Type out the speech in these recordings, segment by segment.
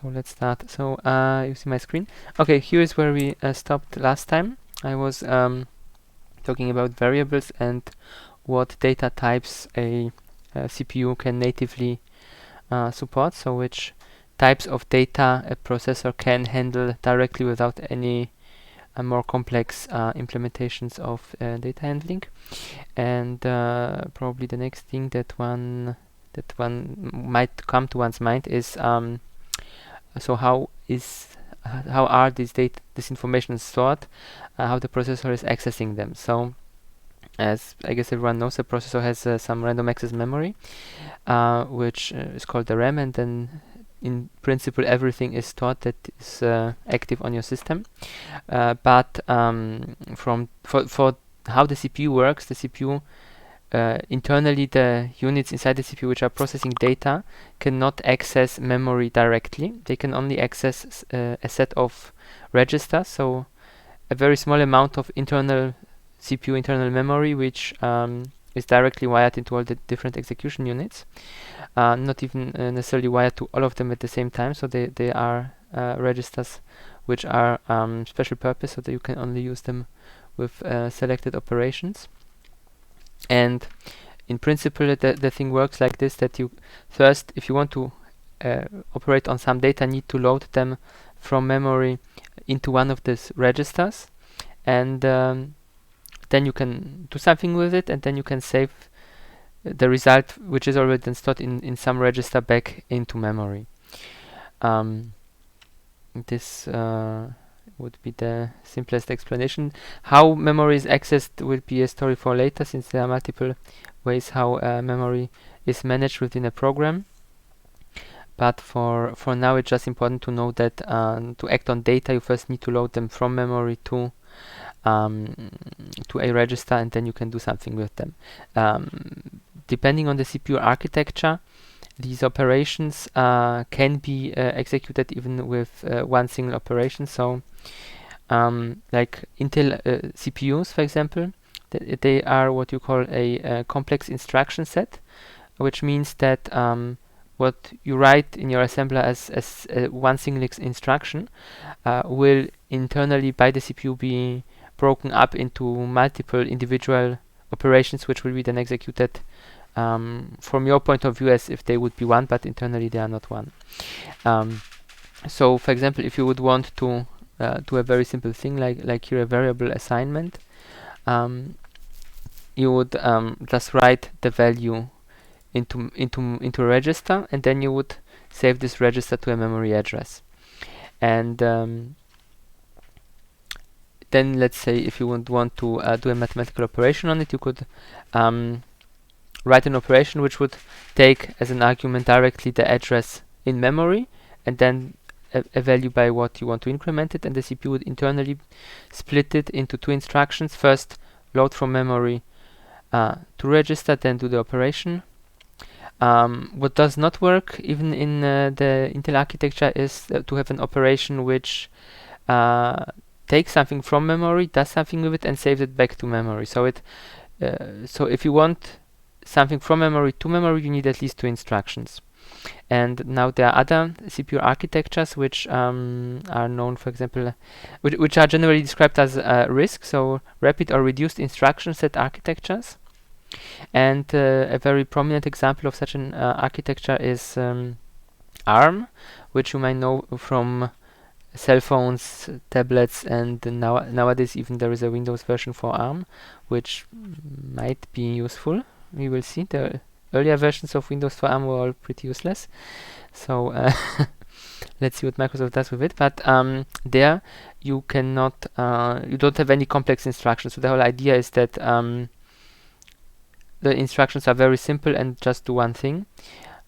So let's start. So you see my screen. Okay, here is where we stopped last time. I was talking about variables and what data types a CPU can natively support. So which types of data a processor can handle directly without any more complex implementations of data handling. And probably the next thing that one might come to one's mind is so how are this information stored, how the processor is accessing them. So as I guess everyone knows, the processor has some random access memory, which is called the RAM, and then in principle everything is stored that is active on your system. But for how the CPU works, the CPU internally, the units inside the CPU which are processing data cannot access memory directly. They can only access a set of registers, so a very small amount of internal CPU internal memory, which is directly wired into all the different execution units, not even necessarily wired to all of them at the same time. So they are registers which are special purpose, so that you can only use them with selected operations. And in principle, the thing works like this: that you first, if you want to operate on some data, need to load them from memory into one of these registers, and then you can do something with it, and then you can save the result, which is already then stored in some register, back into memory. This would be the simplest explanation. How memory is accessed will be a story for later, since there are multiple ways how memory is managed within a program. But for now, it's just important to know that to act on data, you first need to load them from memory to a register, and then you can do something with them. Depending on the CPU architecture, these operations can be executed even with one single operation. So like Intel CPUs, for example, they are what you call a complex instruction set, which means that what you write in your assembler as one single instruction will internally by the CPU be broken up into multiple individual operations, which will be then executed from your point of view as if they would be one, but internally they are not one. So for example, if you would want to do a very simple thing like here a variable assignment, you would just write the value into a register, and then you would save this register to a memory address. And then let's say if you would want to do a mathematical operation on it, you could write an operation which would take as an argument directly the address in memory, and then a value by what you want to increment it, and the CPU would internally split it into two instructions. First, load from memory to register, then do the operation. What does not work even in the Intel architecture is to have an operation which takes something from memory, does something with it, and saves it back to memory. So so if you want something from memory to memory, you need at least two instructions. And now there are other CPU architectures which are known, for example, which are generally described as RISC, so rapid or reduced instruction set architectures. And a very prominent example of such an architecture is ARM, which you might know from cell phones, tablets, and nowadays even there is a Windows version for ARM, which might be useful. We will see. The earlier versions of Windows for ARM were all pretty useless. So let's see what Microsoft does with it. But there you cannot, you don't have any complex instructions. So the whole idea is that the instructions are very simple and just do one thing.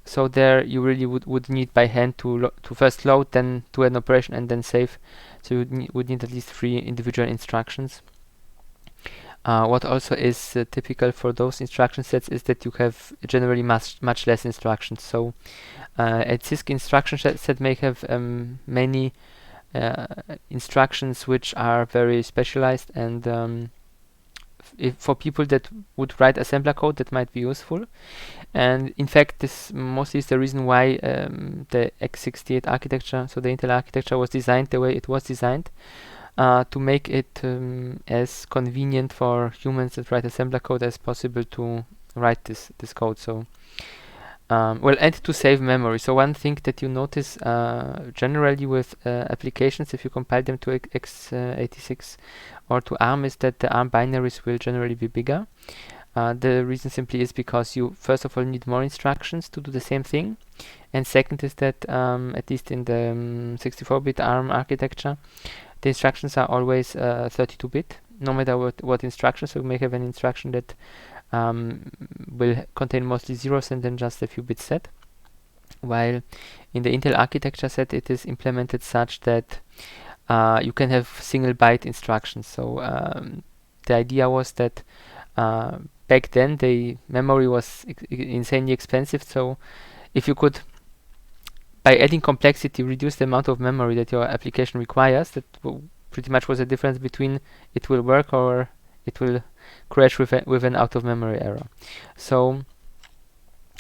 So there you really would need by hand to first load, then do an operation, and then save. So you would need at least 3 individual instructions. What also is typical for those instruction sets is that you have generally much less instructions. So a CISC instruction set may have many instructions which are very specialized, and if for people that would write assembler code, that might be useful. And in fact, this mostly is the reason why the x68 architecture, so the Intel architecture, was designed the way it was designed, to make it as convenient for humans that write assembler code as possible to write this code. So well, and to save memory. So one thing that you notice generally with applications, if you compile them to x86 or to ARM, is that the ARM binaries will generally be bigger. The reason simply is because you first of all need more instructions to do the same thing, and second is that at least in the 64-bit ARM architecture, the instructions are always 32-bit, no matter what instruction. So you may have an instruction that will contain mostly zeros and then just a few bits set, while in the Intel architecture set it is implemented such that you can have single byte instructions. So the idea was that back then the memory was insanely expensive, so if you could, by adding complexity, reduce the amount of memory that your application requires, that pretty much was the difference between it will work or it will crash with an out of memory error. So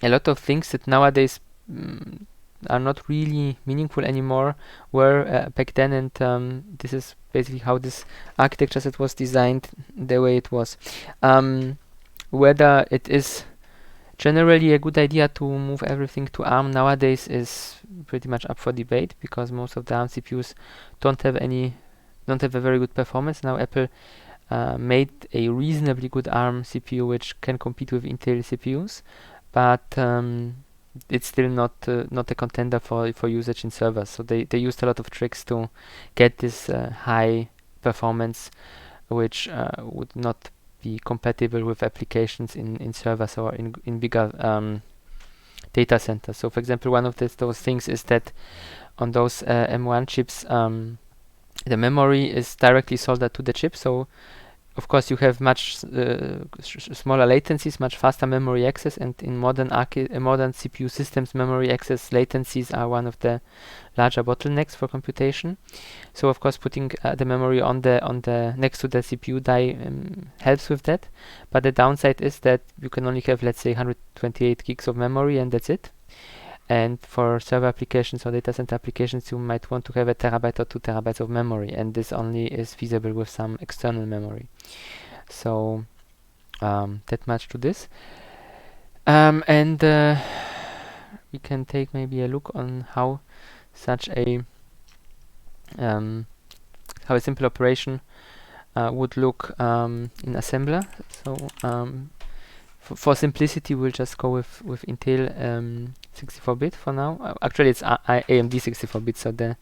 a lot of things that nowadays are not really meaningful anymore were back then, and this is basically how this architecture set was designed the way it was. Whether it is generally a good idea to move everything to ARM nowadays is pretty much up for debate, because most of the ARM CPUs don't have a very good performance. Now Apple made a reasonably good ARM CPU which can compete with Intel CPUs, but it's still not a contender for usage in servers. So they used a lot of tricks to get this high performance, which would not be compatible with applications in servers or in bigger data centers. So for example, one of those things is that on those M1 chips, the memory is directly soldered to the chip. So of course you have much smaller latencies, much faster memory access, and in modern CPU systems, memory access latencies are one of the larger bottlenecks for computation. So of course putting the memory on the next to the CPU die helps with that, but the downside is that you can only have, let's say, 128 gigs of memory and that's it. And for server applications or data center applications, you might want to have a terabyte or 2 terabytes of memory, and this only is feasible with some external memory. So that much to this. And we can take maybe a look on how such a simple operation would look in assembler. So for simplicity, we'll just go with Intel 64-bit for now. Actually, it's AMD 64-bit, so the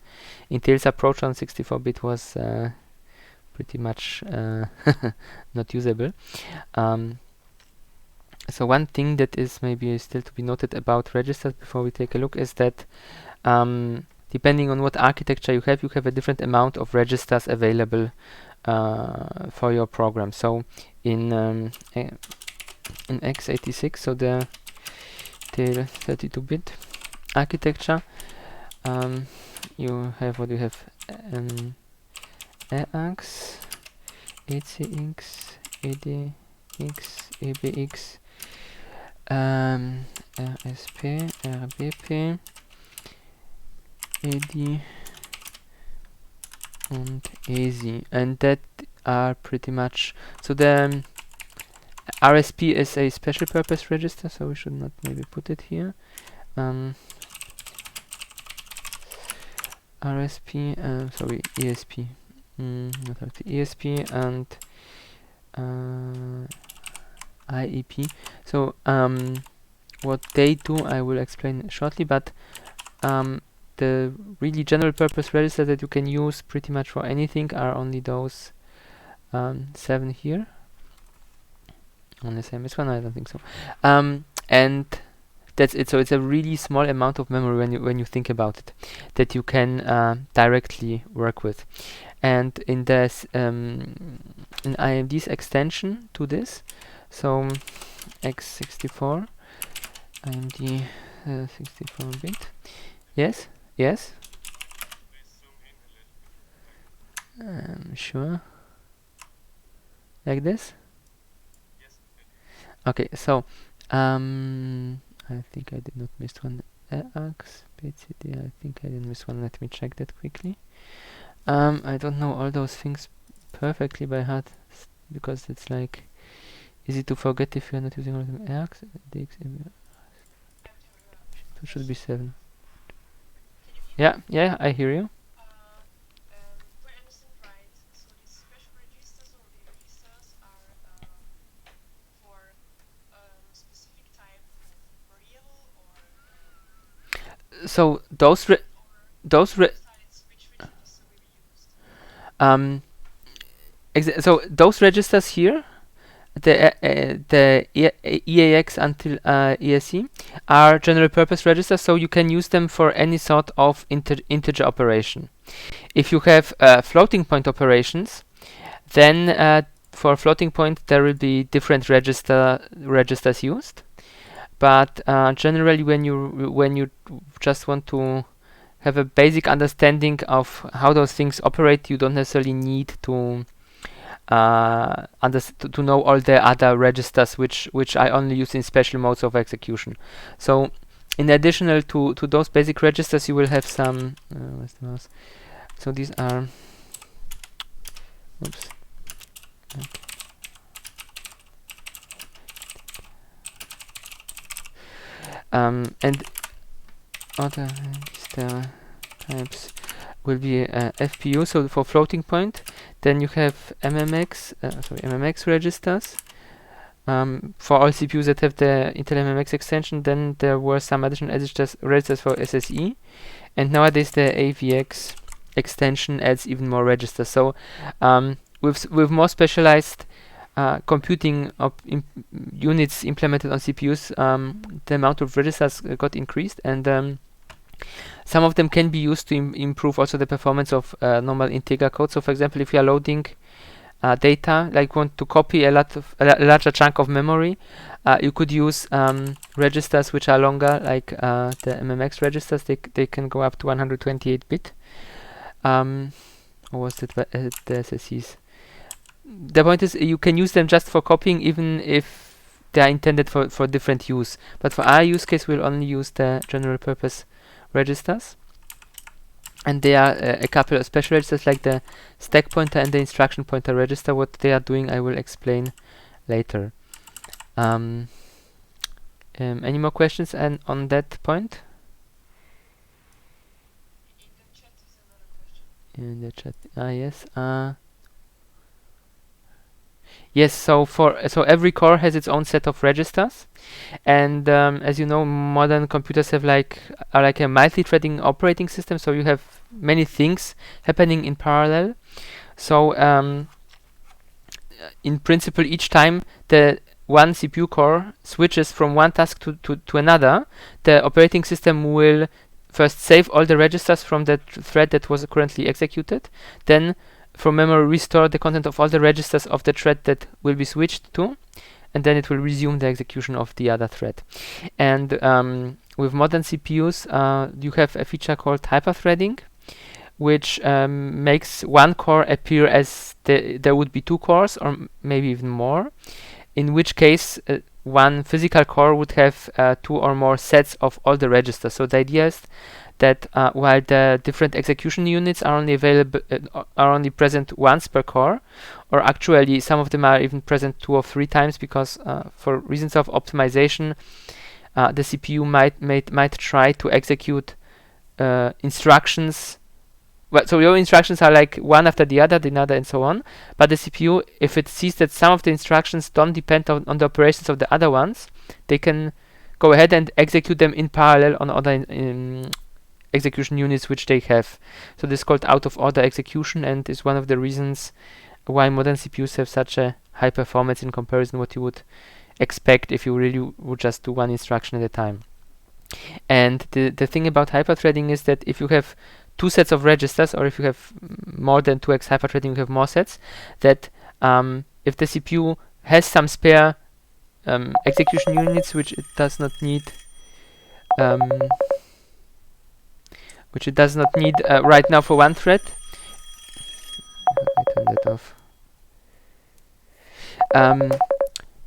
Intel's approach on 64-bit was pretty much not usable. So one thing that is maybe still to be noted about registers before we take a look is that depending on what architecture you have a different amount of registers available for your program. So in x86, so the 32-bit architecture, you have AX, ACX, ADX, ABX, RSP, RBP, AD and AZ, and that are pretty much, so the RSP is a special purpose register, so we should not maybe put it here. RSP, sorry, ESP, not RSP, ESP and IEP. So what they do I will explain shortly, but the really general purpose register that you can use pretty much for anything are only those 7 here. On the same as one, I don't think so. And that's it. So it's a really small amount of memory when you think about it, that you can directly work with. And in this in AMD's extension to this, so x64 AMD 64-bit. Yes, yes. Sure. Like this. Okay, so I think I did not miss one. AX, BCD, I think I didn't miss one. Let me check that quickly. I don't know all those things perfectly by heart because it's like easy to forget if you're not using all of them. AX, DX, it should be 7. Yeah, I hear you. So those um so those registers here, the EAX until ESC are general purpose registers, so you can use them for any sort of integer operation. If you have floating point operations, then for floating point there will be different registers used. But generally, when you just want to have a basic understanding of how those things operate, you don't necessarily need to to know all the other registers which I only use in special modes of execution. So in addition to those basic registers, you will have some where's the mouse? So these are oops. Okay. And other register types will be FPU, so for floating point. Then you have MMX registers. For all CPUs that have the Intel MMX extension, then there were some additional registers for SSE, and nowadays the AVX extension adds even more registers. So with more specialized computing units implemented on CPUs, the amount of registers got increased, and some of them can be used to improve also the performance of normal Integer code. So for example, if you are loading data, like want to copy a larger chunk of memory, you could use registers which are longer, like the MMX registers. They can go up to 128-bit. Or was it the SSEs? The point is, you can use them just for copying, even if they are intended for different use. But for our use case, we'll only use the general purpose registers. And they are a couple of special registers, like the stack pointer and the instruction pointer register. What they are doing, I will explain later. Any more questions on that point? In the chat, yes. Yes, so every core has its own set of registers, and as you know, modern computers are like a multi-threading operating system. So you have many things happening in parallel. So in principle, each time the one CPU core switches from one task to another, the operating system will first save all the registers from that thread that was currently executed, then from memory restore the content of all the registers of the thread that will be switched to, and then it will resume the execution of the other thread. And with modern CPUs, you have a feature called hyperthreading, which makes one core appear as there would be two cores, or maybe even more, in which case one physical core would have 2 or more sets of all the registers. So the idea is that while the different execution units are only available, are only present once per core, or actually some of them are even present 2 or 3 times, because for reasons of optimization, the CPU might try to execute instructions. Well, so your instructions are like one after the other, and so on. But the CPU, if it sees that some of the instructions don't depend on the operations of the other ones, they can go ahead and execute them in parallel on other execution units which they have. So this is called out of order execution, and is one of the reasons why modern CPUs have such a high performance in comparison what you would expect if you really would just do one instruction at a time. And the thing about hyperthreading is that if you have 2 sets of registers, or if you have more than 2x hyperthreading, you have more sets, that if the CPU has some spare execution units which it does not need right now for one thread. I turn that off.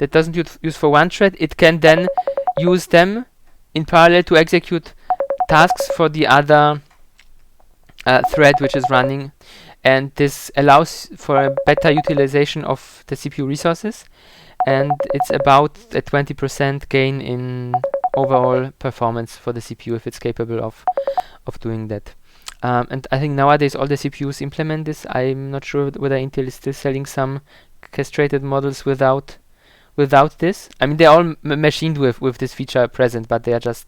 that doesn't use for one thread, it can then use them in parallel to execute tasks for the other thread which is running, and this allows for a better utilization of the CPU resources, and it's about a 20% gain in overall performance for the CPU if it's capable of doing that. And I think nowadays all the CPUs implement this. I'm not sure whether Intel is still selling some castrated models without this. I mean, they're all machined with this feature present, but they are just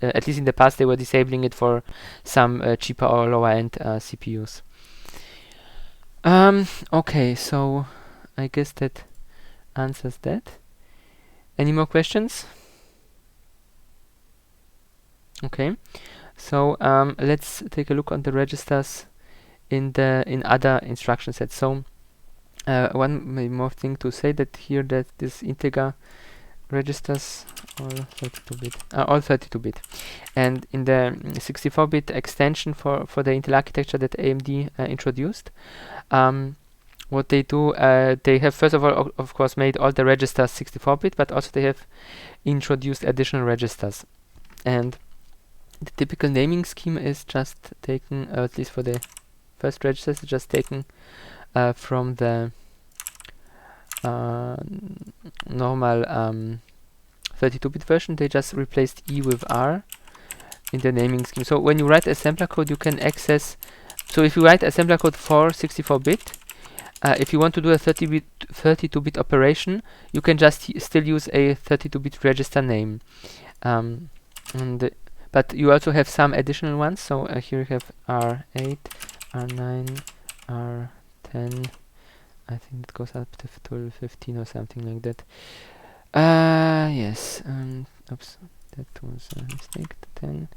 at least in the past they were disabling it for some cheaper or lower end CPUs. Okay, so I guess that answers that. Any more questions? Okay, so let's take a look on the registers in other instruction sets. So one more thing to say, that here that this integer registers all 32-bit, and in the 64-bit extension for the Intel architecture that AMD introduced, what they do, they have first of all of course made all the registers 64-bit, but also they have introduced additional registers, and the typical naming scheme is just taken, at least for the first registers, just taken from the normal 32-bit version. They just replaced E with R in the naming scheme. So when you write assembler code, you can access. So if you write assembler code for 64-bit, if you want to do a 32-bit operation, you can just still use a 32-bit register name. But you also have some additional ones. So here you have R8, R9, R10. I think it goes up to 12, 15 or something like that. Yes. Oops, that was a mistake. 10,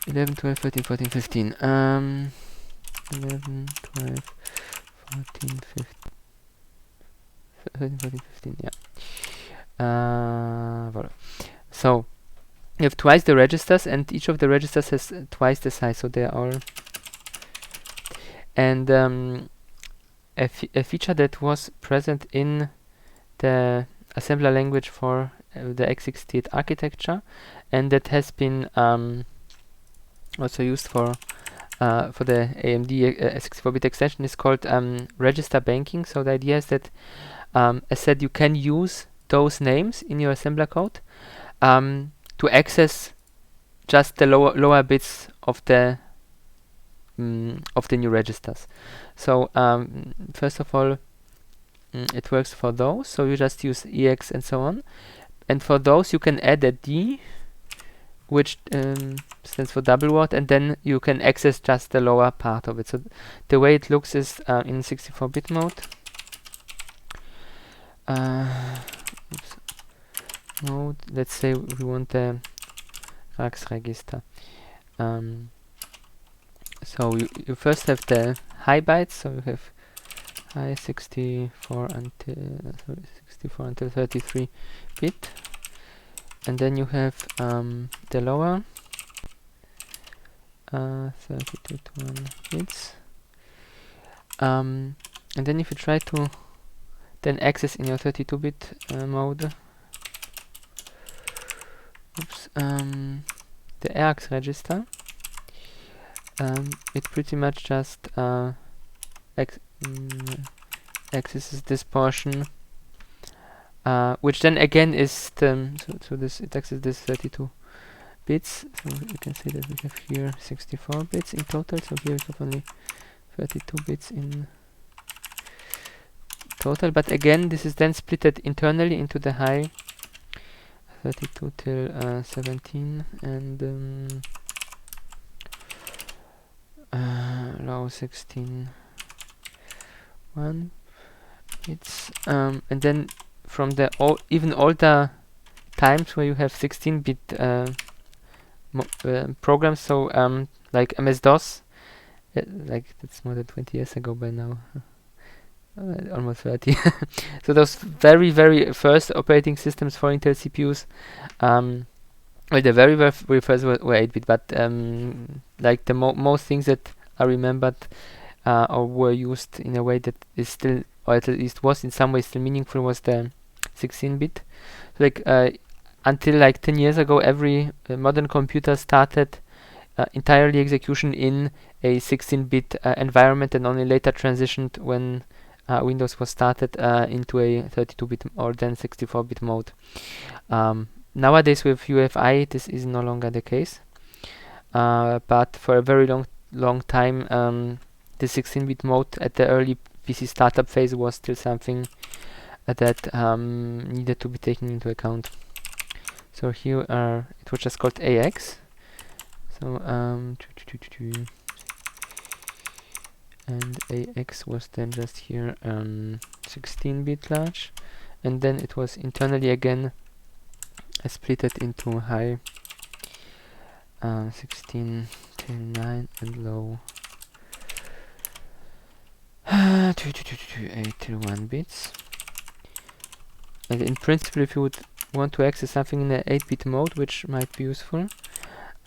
11, 12, 13, 14, 15. 11, 12, 14, 15. 13, 14, 15. Yeah. Voilà. So you have twice the registers, and each of the registers has twice the size. So they are all. And a feature that was present in the assembler language for the x68 architecture, and that has been also used for the AMD 64-bit extension, is called register banking. So the idea is that, as said, you can use those names in your assembler code to access just the lower bits of the new registers. So first of all, it works for those. So you just use EX and so on, and for those you can add a D, which stands for double word, and then you can access just the lower part of it. So the way it looks is in 64-bit mode. Let's say we want the RAX register. So you first have the high bytes, so you have high 64 until 33 bit, and then you have the lower 32 to 1 bits, and then if you try to then access in your 32-bit mode, the ARX register, it pretty much just accesses this portion, which then again is the it accesses this 32 bits. So you can see that we have here 64 bits in total. So here we have only 32 bits in total. But again, this is then splitted internally into the high 32 till 17 and low 16 1 bits, and then from the even older times where you have 16-bit programs, so like MS-DOS, like that's more than 20 years ago by now. Almost 30. So those very first operating systems for Intel CPUs, well, the very first were 8-bit, but like the most things that are remembered or were used in a way that is still, or at least was in some way still meaningful, was the 16-bit. Like until like 10 years ago, every modern computer started entirely execution in a 16-bit environment, and only later transitioned when Windows was started into a 32-bit or then 64-bit mode. Nowadays with UEFI, this is no longer the case. But for a very long time, the 16-bit mode at the early PC startup phase was still something that needed to be taken into account. So here it was just called AX. So and AX was then just here 16-bit large, and then it was internally again split it into high 16 till 9 and low 8 till 1 bits. And in principle, if you would want to access something in the 8-bit mode, which might be useful,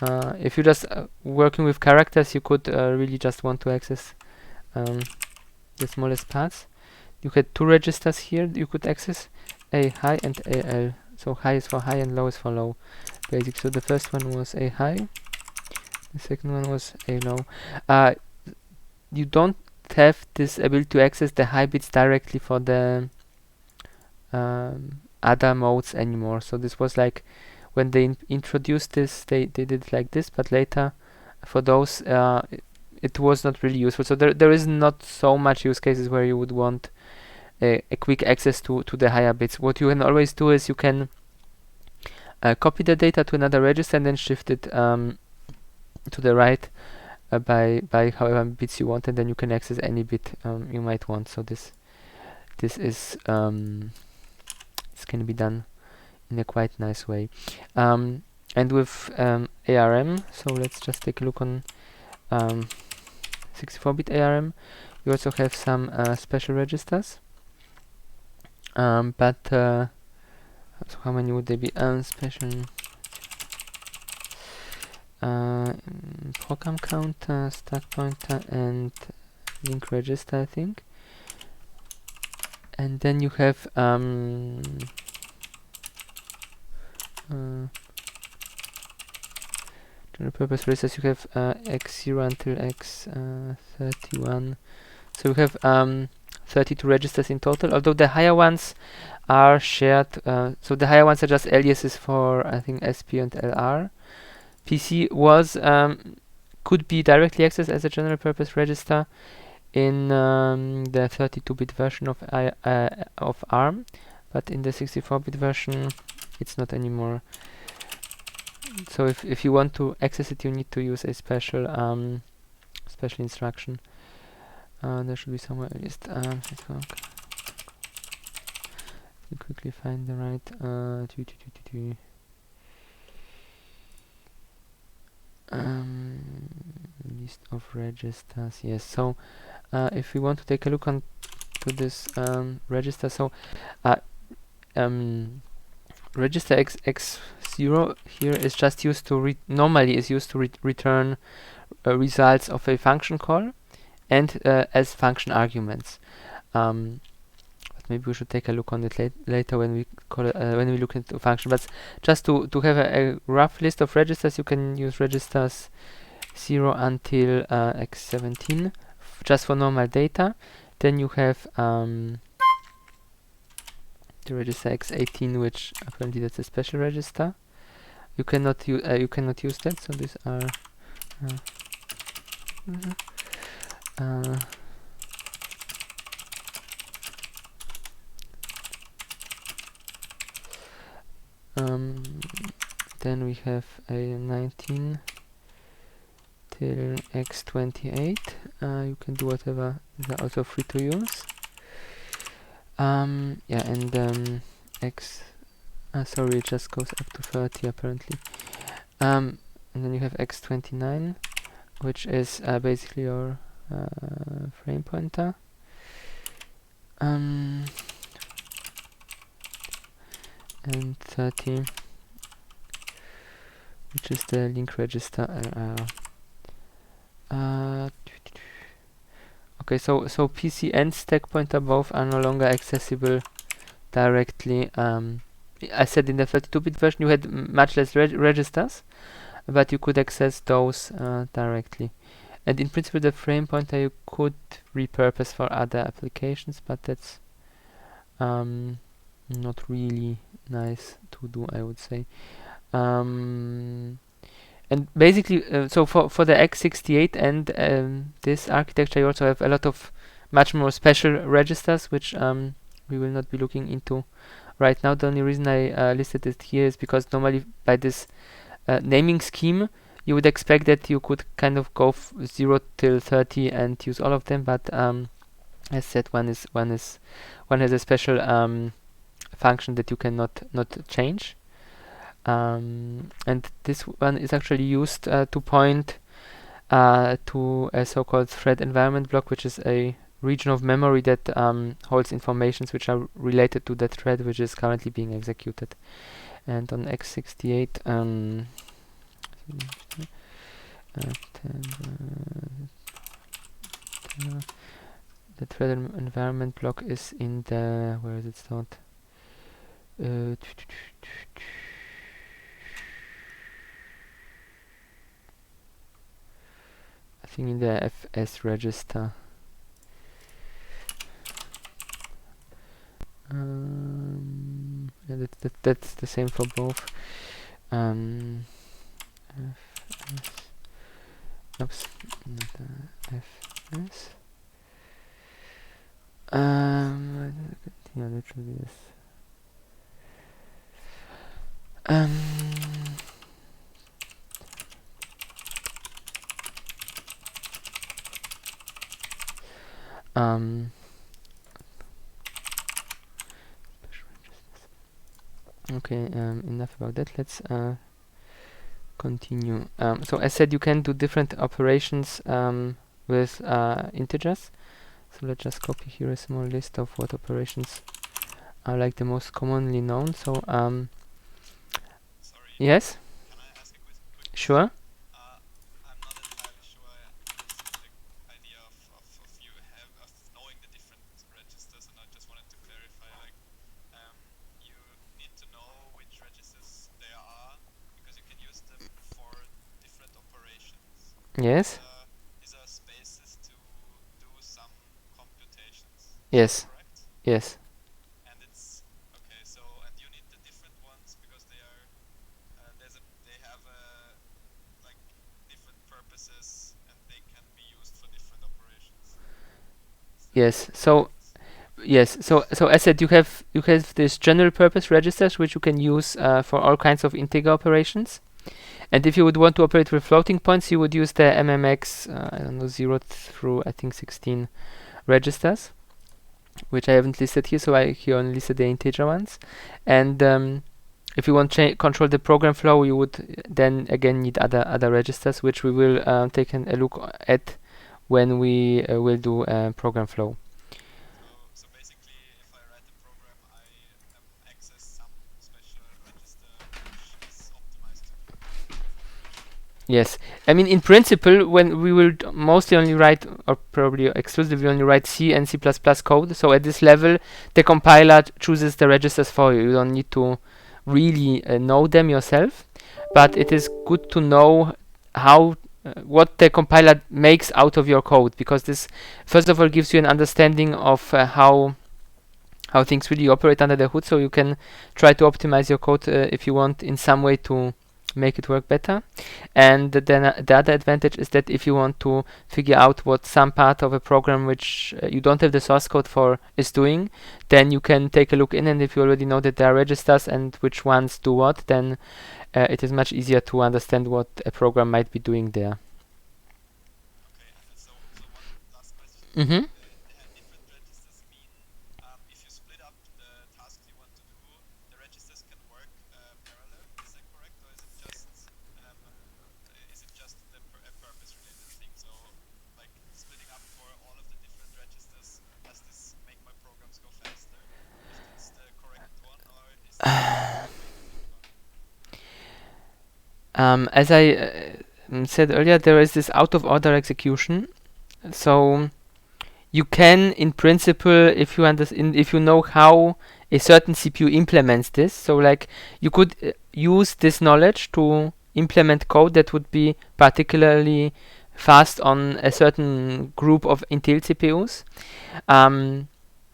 if you're just working with characters, you could really just want to access the smallest parts. You had 2 registers here you could access, A high and AL. So high is for high and low is for low, basic. So the first one was A high, the second one was A low. You don't have this ability to access the high bits directly for the other modes anymore. So this was like when they introduced this, they did it like this, but later for those it was not really useful. So there is not so much use cases where you would want a quick access to the higher bits. What you can always do is you can copy the data to another register and then shift it to the right by however bits you want, and then you can access any bit you might want. So this is this can be done in a quite nice way. And with ARM, so let's just take a look on 64-bit ARM. You also have some special registers, but so how many would they be? Special program counter, stack pointer, and link register, I think. And then you have general purpose registers. You have x0 until x31. So you have 32 registers in total, although the higher ones are shared. So the higher ones are just aliases for, I think, SP and LR. PC was could be directly accessed as a general purpose register in the 32-bit version of ARM, but in the 64-bit version it's not anymore. So if you want to access it, you need to use a special special instruction. There should be somewhere at least. Let me quickly find the right list of registers. Yes. So if we want to take a look on to this register, so register x0 here is just used to normally is used to return results of a function call and as function arguments. But maybe we should take a look on it later when we call it, when we look into function. But just to have a rough list of registers, you can use registers 0 until x17 just for normal data. Then you have the register x18, which apparently that's a special register. You cannot use that. So these are then we have a 19 till x28. You can do whatever. These are also free to use. Yeah, and sorry, it just goes up to 30 apparently. And then you have x29, which is basically your frame pointer. And 30, which is the link register LR. Okay, so PC and stack pointer both are no longer accessible directly. I said in the 32-bit version you had much less registers, but you could access those directly. And in principle, the frame pointer you could repurpose for other applications, but that's not really nice to do, I would say. And basically, so for the x68 and this architecture, you also have a lot of much more special registers, which we will not be looking into right now. The only reason I listed it here is because normally by this naming scheme, you would expect that you could kind of go 0 till 30 and use all of them, but as said, one has a special function that you cannot not change. And this one is actually used to point to a so-called thread environment block, which is a region of memory that holds informations which are related to that thread which is currently being executed. And on x68, the thread environment block is in the, where is it stored? I think in the FS register. Yeah, that's the same for both. FS, oops, not FS. Yeah, literally this. Okay, enough about that. Let's continue. So as said, you can do different operations with integers. So let's just copy here a small list of what operations are like the most commonly known. So Sorry, yes, can I ask a quick sure. I'm not entirely sure the idea of you of knowing the different registers, and I just wanted to clarify, like, you need to know which registers they are because you can use them for different operations. Yes, These are spaces to do some computations. yes, Correct? yes. And it's okay. So, and you need the different ones because they are they have like different purposes and they can be used for different operations. Yes. So yes. So as said, you have this general purpose registers which you can use for all kinds of integer operations. And if you would want to operate with floating points, you would use the MMX, I don't know, 0 through I think 16 registers, which I haven't listed here. So I here only listed the integer ones. And if you want to control the program flow, you would then again need other registers, which we will take a look at when we will do program flow. So basically, if I write a program, I access some special register which is optimized to do Yes, I mean in principle, when we will mostly only write, or probably exclusively only write C and C++ code. So at this level, the compiler chooses the registers for you. You don't need to really know them yourself, but it is good to know how what the compiler makes out of your code, because this first of all gives you an understanding of how things really operate under the hood, so you can try to optimize your code if you want in some way to make it work better. And then the other advantage is that if you want to figure out what some part of a program which you don't have the source code for is doing, then you can take a look in, and if you already know that there are registers and which ones do what, then it is much easier to understand what a program might be doing there. Okay, and so one last question. Mm-hmm. Different registers mean if you split up the tasks you want to do, the registers can work parallel. Is that correct, or is it just a purpose-related thing? So, like splitting up for all of the different registers, does this make my programs go faster? If that's the correct one, or is there a way to do it? As I said earlier, there is this out-of-order execution. So you can, in principle, if you know how a certain CPU implements this. So like you could use this knowledge to implement code that would be particularly fast on a certain group of Intel CPUs,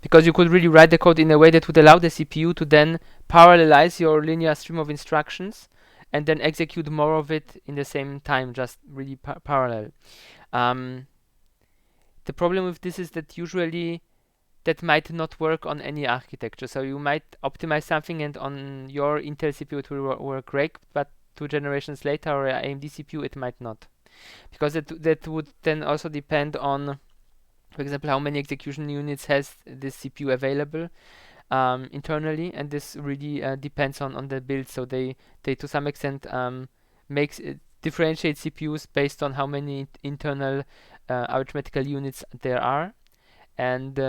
because you could really write the code in a way that would allow the CPU to then parallelize your linear stream of instructions and then execute more of it in the same time, just really parallel. The problem with this is that usually that might not work on any architecture. So you might optimize something and on your Intel CPU it will work great, but 2 generations later or AMD CPU it might not. Because that would then also depend on, for example, how many execution units has this CPU available internally, and this really depends on the build. So they to some extent differentiate CPUs based on how many internal arithmetical units there are. And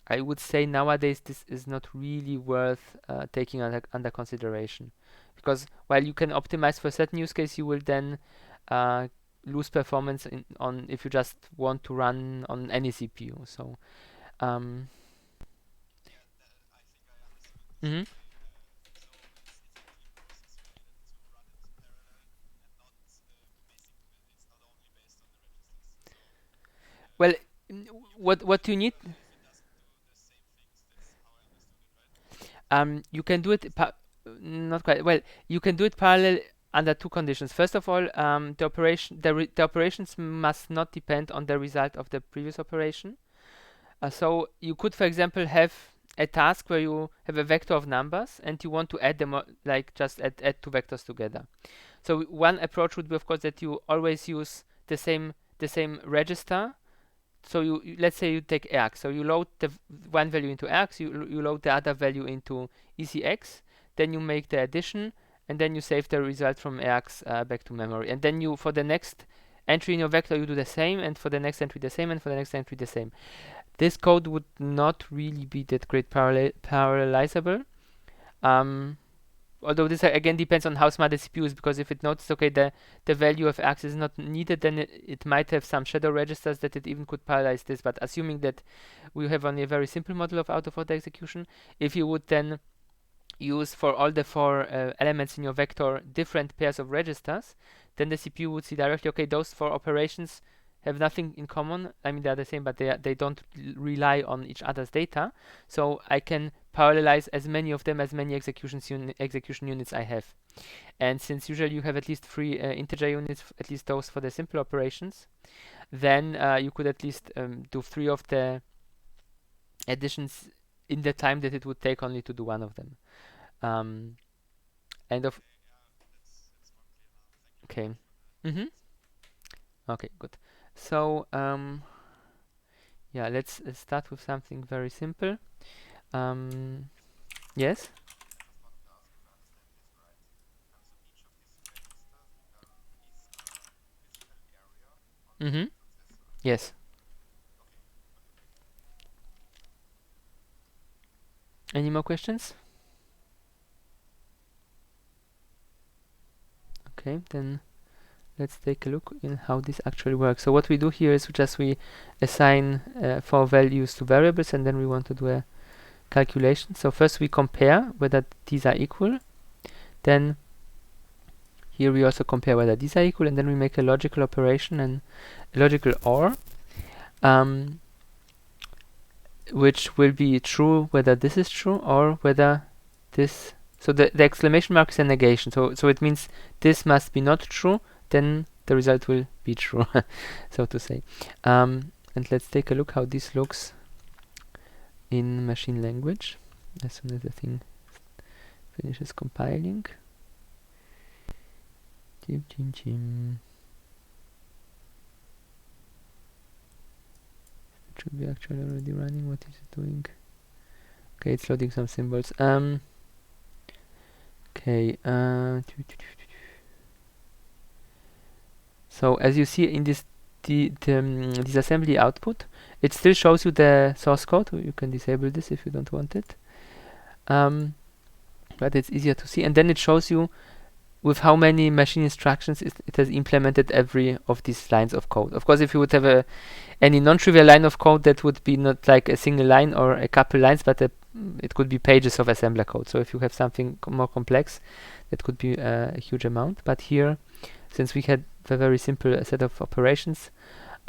I would say nowadays this is not really worth taking under consideration, because while you can optimize for a certain use case, you will then lose performance on if you just want to run on any CPU. So um, Yeah, that, I think I understood this. mhm. So it's actually process related to run it parallel and not it's not only based on the registers. So Well, what you need, if it doesn't do the same things, that's how I understood it, right? you can do it not quite well. You can do it parallel under 2 conditions. First of all, the operations must not depend on the result of the previous operation. So you could, for example, have a task where you have a vector of numbers and you want to add them, like just add 2 vectors together. So one approach would be, of course, that you always use the same register. So let's say you take X. So you load the one value into X, you load the other value into ECX, then you make the addition, and then you save the result from X back to memory. And then for the next entry in your vector, you do the same, and for the next entry the same, and for the next entry the same. This code would not really be that great parallelizable. Although this again depends on how smart the CPU is, because if it notices, okay, the value of X is not needed, then it might have some shadow registers that it even could parallelize this. But assuming that we have only a very simple model of out-of-order execution, if you would then use for all the 4 elements in your vector different pairs of registers, then the CPU would see directly, okay, those 4 operations have nothing in common. I mean, they're the same, but they don't rely on each other's data. So I can parallelize as many of them as many execution units I have. And since usually you have at least 3 integer units, at least those for the simple operations, then you could at least do 3 of the additions in the time that it would take only to do one of them. And of Okay, yeah, that's more clear now. Thank you very okay. much for the Mm-hmm. explanation. Okay, good. So yeah, let's start with something very simple. Yes. I just wanted to ask if I understand this right. So each of these registers is a physical area on the Mm-hmm. processor. Yes. Okay, okay. Any more questions? Okay, then let's take a look in how this actually works. So what we do here is we assign 4 values to variables, and then we want to do a calculation. So first we compare whether these are equal. Then here we also compare whether these are equal, and then we make a logical operation and a logical OR, which will be true whether this is true or whether this. So the exclamation mark is a negation. So it means this must be not true. Then the result will be true, so to say. And let's take a look how this looks in machine language as soon as the thing finishes compiling. It should be actually already running. What is it doing? Okay, it's loading some symbols. Okay. So as you see in this disassembly output, it still shows you the source code. You can disable this if you don't want it. But it's easier to see. And then it shows you with how many machine instructions it has implemented every of these lines of code. Of course, if you would have any non-trivial line of code, that would be not like a single line or a couple lines, but it could be pages of assembler code. So if you have something more complex, that could be a huge amount. But here, since we had a very simple set of operations,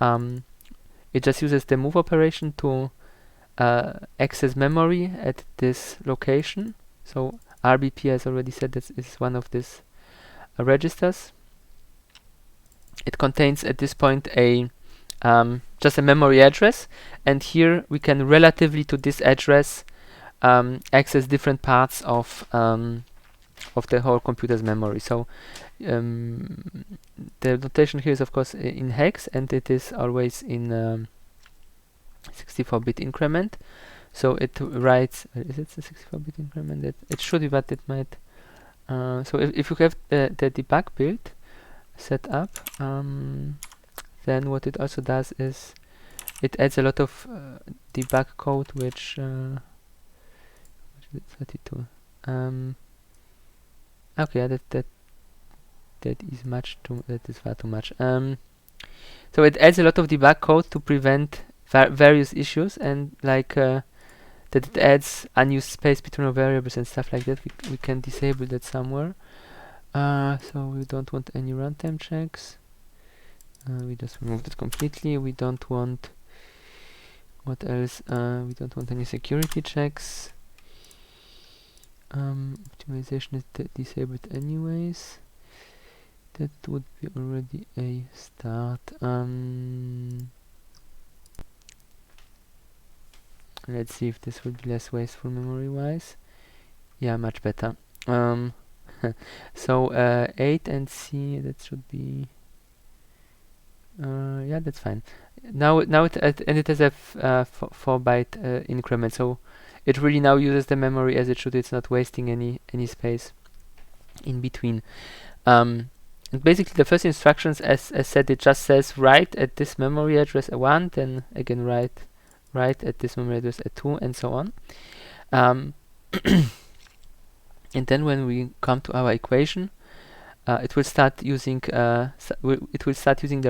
it just uses the move operation to access memory at this location. So RBP, as already said, that is one of these registers. It contains at this point a just a memory address, and here we can relatively to this address access different parts of the whole computer's memory. So the notation here is of course in hex, and it is always in 64-bit increment. So it writes, is it a 64-bit increment? It should be, but it might. So if you have the debug build set up, then what it also does is it adds a lot of debug code, which is it, 32. Okay, that is that is far too much. So it adds a lot of debug code to prevent various issues, and like that it adds unused space between variables and stuff like that. We can disable that somewhere. So we don't want any runtime checks. We just removed it completely. We don't want, what else? We don't want any security checks. Optimization is disabled anyways. That would be already a start. Let's see if this would be less wasteful memory wise. Yeah, much better. So 8 and C, that should be yeah, that's fine. Now it has a 4-byte increment, so it really now uses the memory as it should. It's not wasting any space in between. And basically the first instructions, as said, it just says write at this memory address a 1, then again write at this memory address a 2, and so on. And then when we come to our equation, it will start using the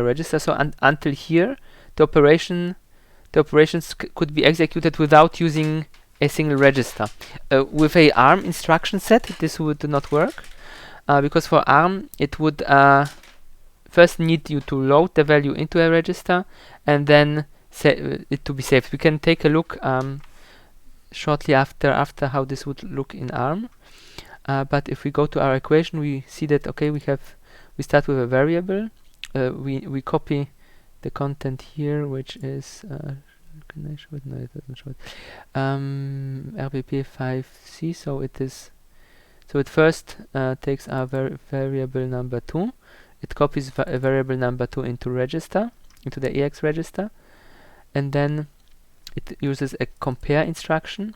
register. So until here, the operations could be executed without using a single register. With a ARM instruction set, this would not work, because for ARM it would first need you to load the value into a register and then it to be saved. We can take a look shortly after how this would look in ARM. But if we go to our equation, we see that okay, we start with a variable. We copy the content here, which is can I show it? No, it doesn't show it. RBP5C. So it is. So it first takes our variable number 2. It copies a variable number 2 into the EX register, and then it uses a compare instruction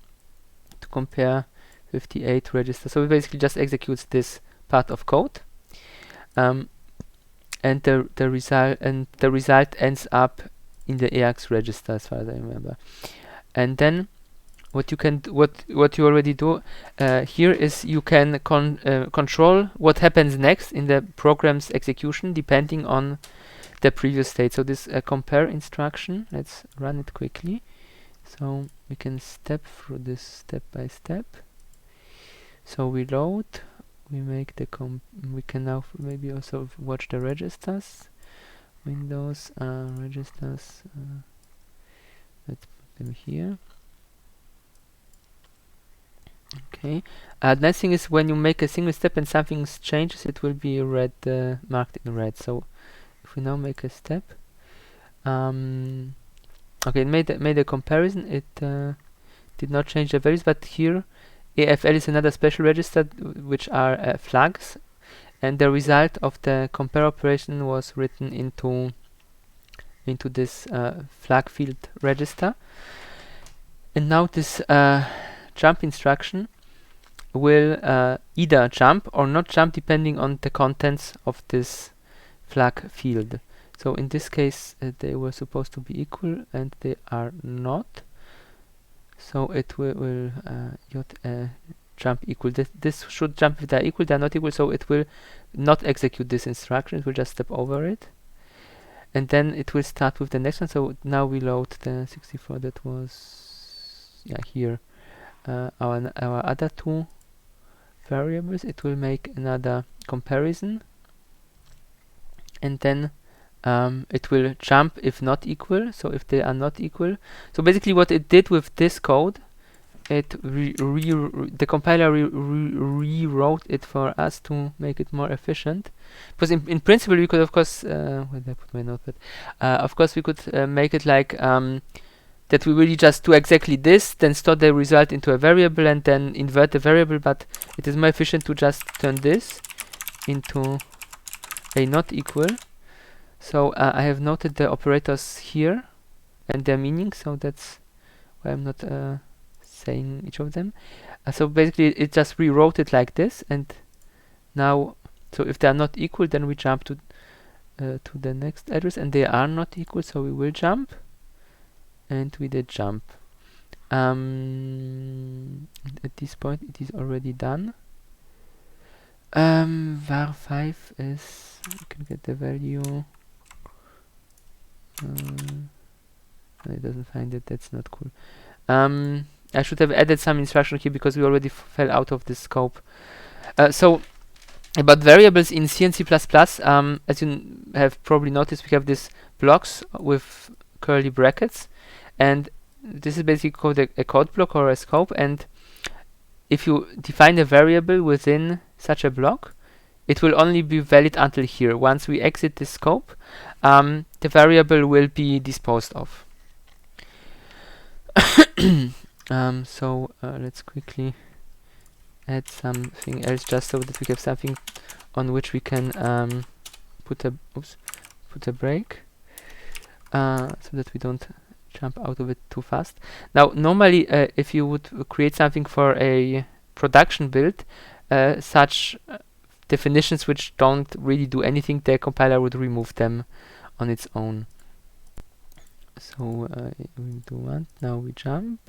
to compare 58 register. So it basically just executes this part of code, and the result ends up in the EX register, as far as I remember. And then what you already do here is you can control what happens next in the program's execution depending on the previous state. So this compare instruction, let's run it quickly. So we can step through this step by step. So we load, we make the we can now maybe also watch the registers. Windows registers. Let's put them here. Okay. The next thing is when you make a single step and something changes, it will be red, marked in red. So if we now make a step, okay, it made a comparison. It did not change the values, but here AFL is another special register which are flags, and the result of the compare operation was written into this flag field register. And now this jump instruction will either jump or not jump depending on the contents of this flag field. So in this case they were supposed to be equal and they are not. So it will jump equal. This should jump if they're equal. They're not equal, so it will not execute this instruction. It will just step over it, and then it will start with the next one. So now we load the 64. That was here. Our other two variables. It will make another comparison, and then it will jump if not equal. So if they are not equal. So basically, what it did with this code, the compiler rewrote it for us to make it more efficient. Because in principle we could, of course, where did I put my notepad? Of course we could make it like that we really just do exactly this, then store the result into a variable and then invert the variable. But it is more efficient to just turn this into a not equal. So I have noted the operators here and their meaning. So that's why I'm not saying each of them. So basically it just rewrote it like this, and now so if they are not equal, then we jump to the next address, and they are not equal, so we will jump, and we did jump. At this point it is already done. var5 is, you can get the value. It doesn't find it. That's not cool. I should have added some instruction here because we already fell out of the scope. So about variables in C and C++, as you have probably noticed, we have these blocks with curly brackets, and this is basically called a code block or a scope. And if you define a variable within such a block, it will only be valid until here. Once we exit the scope, the variable will be disposed of. So let's quickly add something else, just so that we have something on which we can put a break, so that we don't jump out of it too fast. Now, normally, if you would create something for a production build, such definitions which don't really do anything, the compiler would remove them on its own. So we do one. Now we jump.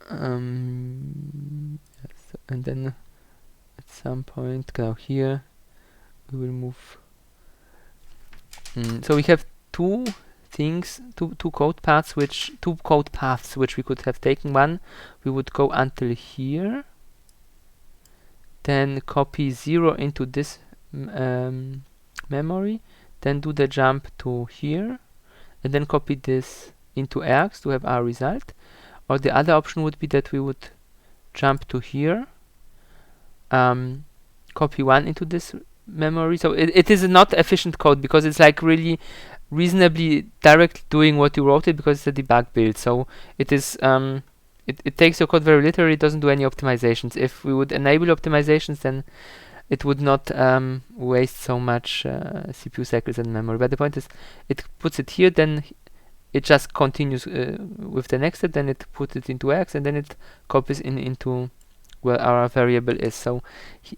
Yes, and then at some point, now here, we will move. So we have two code paths, which we could have taken. One, we would go until here, then copy 0 into this memory, then do the jump to here, and then copy this into args to have our result. Or the other option would be that we would jump to here, copy 1 into this memory. So it is not efficient code because it's like really reasonably directly doing what you wrote it, because it's a debug build. So it is it takes your code very literally. It doesn't do any optimizations. If we would enable optimizations, then it would not waste so much CPU cycles and memory. But the point is, it puts it here, then it just continues with the next step, then it puts it into X, and then it copies into where our variable is. So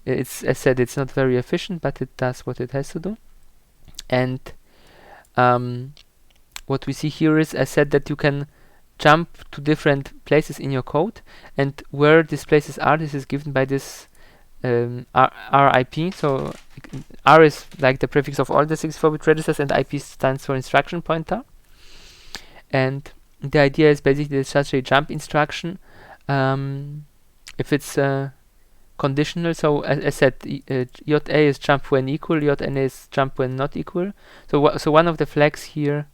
it's, as said, it's not very efficient, but it does what it has to do. And what we see here is, as said, that you can jump to different places in your code, and where these places are, this is given by this RIP. So R is like the prefix of all the 64-bit registers, and IP stands for instruction pointer. And the idea is basically there's such a jump instruction. If it's conditional, so as I said, JA is jump when equal, JN is jump when not equal. So one of the flags here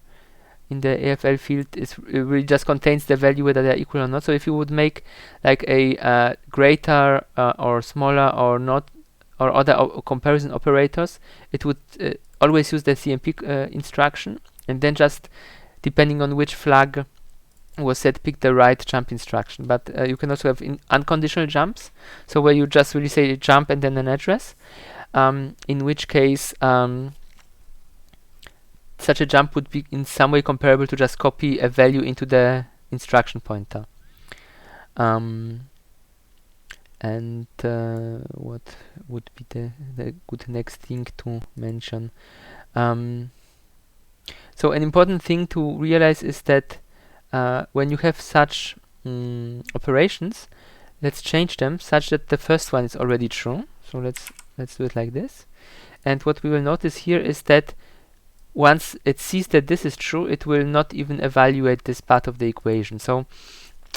in the AFL field is really just contains the value whether they're equal or not. So if you would make like a greater or smaller or not, or other comparison operators, it would always use the CMP instruction, and then just depending on which flag was set, pick the right jump instruction. But you can also have unconditional jumps, so where you just really say jump and then an address, in which case such a jump would be in some way comparable to just copy a value into the instruction pointer. And what would be the good next thing to mention? So an important thing to realize is that when you have such operations, let's change them such that the first one is already true. So let's do it like this. And what we will notice here is that once it sees that this is true, it will not even evaluate this part of the equation. So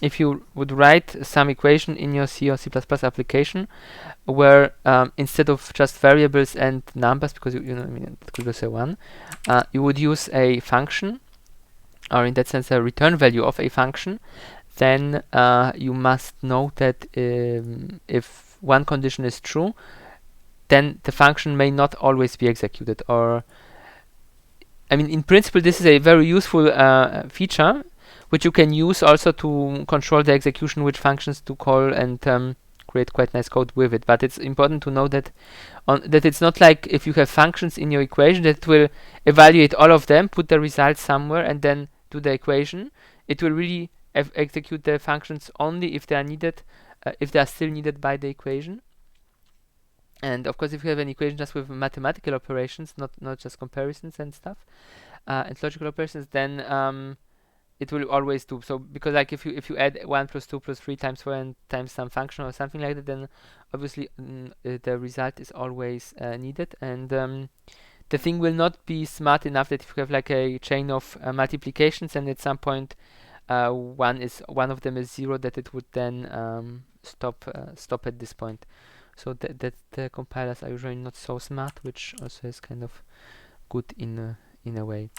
if you would write some equation in your C or C++ application where instead of just variables and numbers, because you know, I mean, it could be say 1, you would use a function, or in that sense a return value of a function, then you must know that if one condition is true, then the function may not always be executed. Or I mean, in principle, this is a very useful feature, which you can use also to control the execution, which functions to call, and create quite nice code with it. But it's important to know that that it's not like if you have functions in your equation that it will evaluate all of them, put the results somewhere, and then do the equation. It will really execute the functions only if they are needed, if they are still needed by the equation. And of course, if you have an equation just with mathematical operations, not just comparisons and stuff, and logical operations, then it will always do so. Because like if you add 1 plus 2 plus 3 times 4 and times some function or something like that, then obviously the result is always needed. And the thing will not be smart enough that if you have like a chain of multiplications and at some point one of them is 0, that it would then stop at this point. So that the compilers are usually not so smart, which also is kind of good in a way.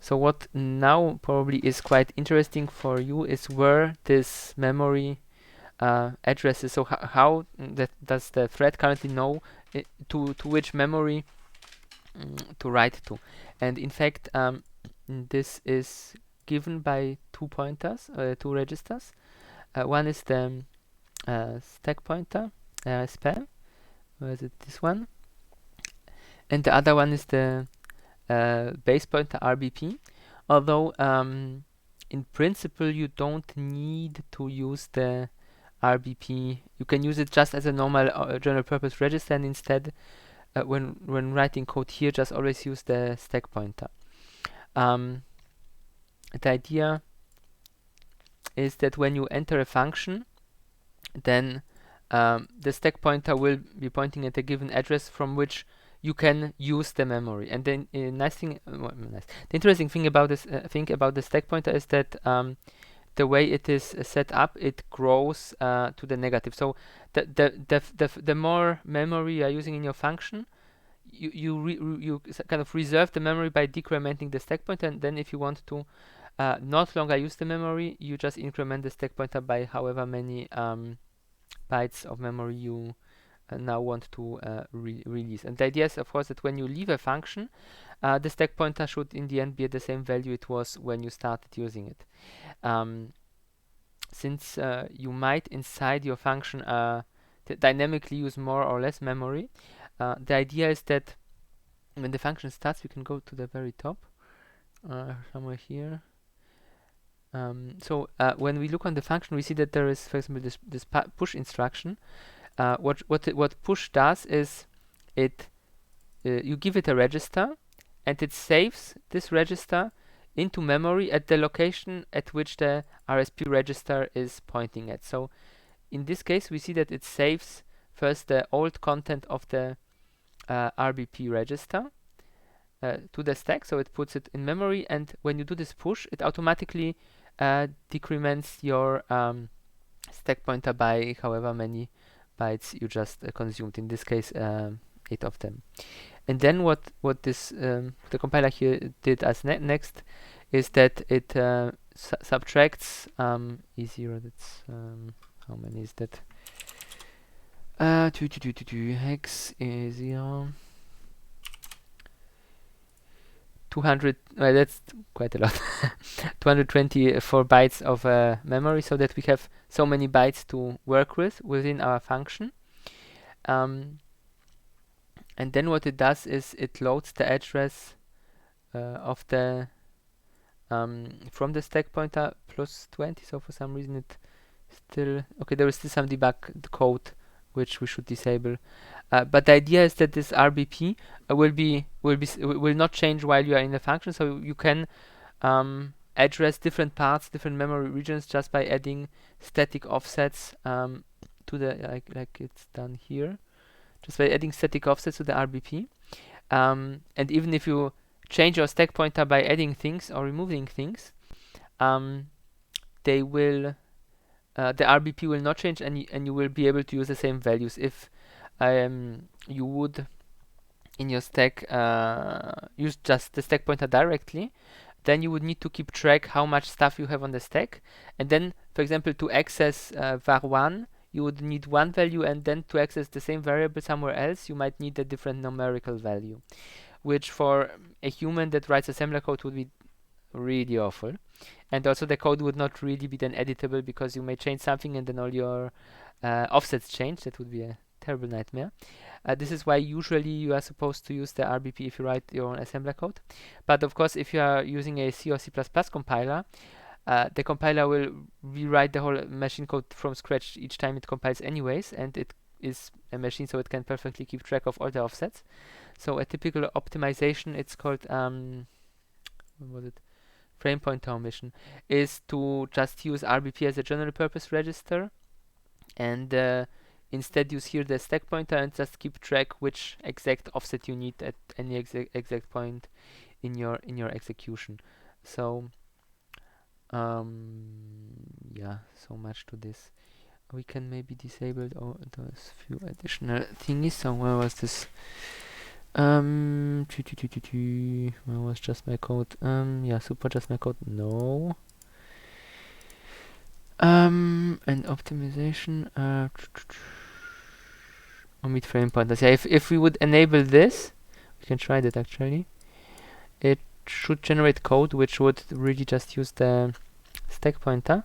So what now probably is quite interesting for you is where this memory address is. So how does the thread currently know to which memory to write to? And in fact, this is given by two pointers, two registers. One is the stack pointer, spam. Where is it? This one. And the other one is the base pointer, RBP. Although in principle you don't need to use the RBP. You can use it just as a normal general purpose register, and instead when writing code here, just always use the stack pointer. The idea is that when you enter a function, then the stack pointer will be pointing at a given address from which you can use the memory. And then the interesting thing about this about the stack pointer is that the way it is set up, it grows to the negative. So the more memory you are using in your function, you kind of reserve the memory by decrementing the stack pointer, and then if you want to not longer use the memory, you just increment the stack pointer by however many bytes of memory you now want to release. And the idea is, of course, that when you leave a function, the stack pointer should in the end be at the same value it was when you started using it. Since you might inside your function dynamically use more or less memory, the idea is that when the function starts, we can go to the very top, somewhere here. So when we look on the function, we see that there is, for example, this push instruction. What push does is it you give it a register, and it saves this register into memory at the location at which the RSP register is pointing at. So in this case, we see that it saves first the old content of the RBP register to the stack, so it puts it in memory, and when you do this push, it automatically decrements your stack pointer by however many bytes you just consumed, in this case 8 of them. And then what this the compiler here did as next is that it subtracts E0, that's how many is that? Hex E0 200, that's quite a lot. 224 bytes of memory, so that we have so many bytes to work with within our function. And then what it does is it loads the address of the from the stack pointer plus 20. So for some reason it still there is still some debug code which we should disable. But the idea is that this RBP will not change while you are in the function, so you can address different parts, different memory regions just by adding static offsets to the like it's done here, just by adding static offsets to the RBP. And even if you change your stack pointer by adding things or removing things, they will the RBP will not change, and you will be able to use the same values. If you would in your stack use just the stack pointer directly, then you would need to keep track how much stuff you have on the stack, and then, for example, to access var1, you would need one value, and then to access the same variable somewhere else, you might need a different numerical value, which for a human that writes assembler code would be really awful. And also the code would not really be then editable, because you may change something and then all your offsets change. That would be a terrible nightmare. This is why usually you are supposed to use the RBP if you write your own assembler code. But of course, if you are using a C or C++ compiler, the compiler will rewrite the whole machine code from scratch each time it compiles anyways, and it is a machine, so it can perfectly keep track of all the offsets. So a typical optimization, it's called what was it? Frame pointer omission, is to just use RBP as a general purpose register, and instead use here the stack pointer and just keep track which exact offset you need at any exact point in your execution. So yeah, so much to this. We can maybe disable those few additional thingies. So where was this? Where was just my code? Yeah, super just my code. No. And optimization. Omit frame pointers. Yeah, if we would enable this, we can try that actually. It should generate code which would really just use the stack pointer.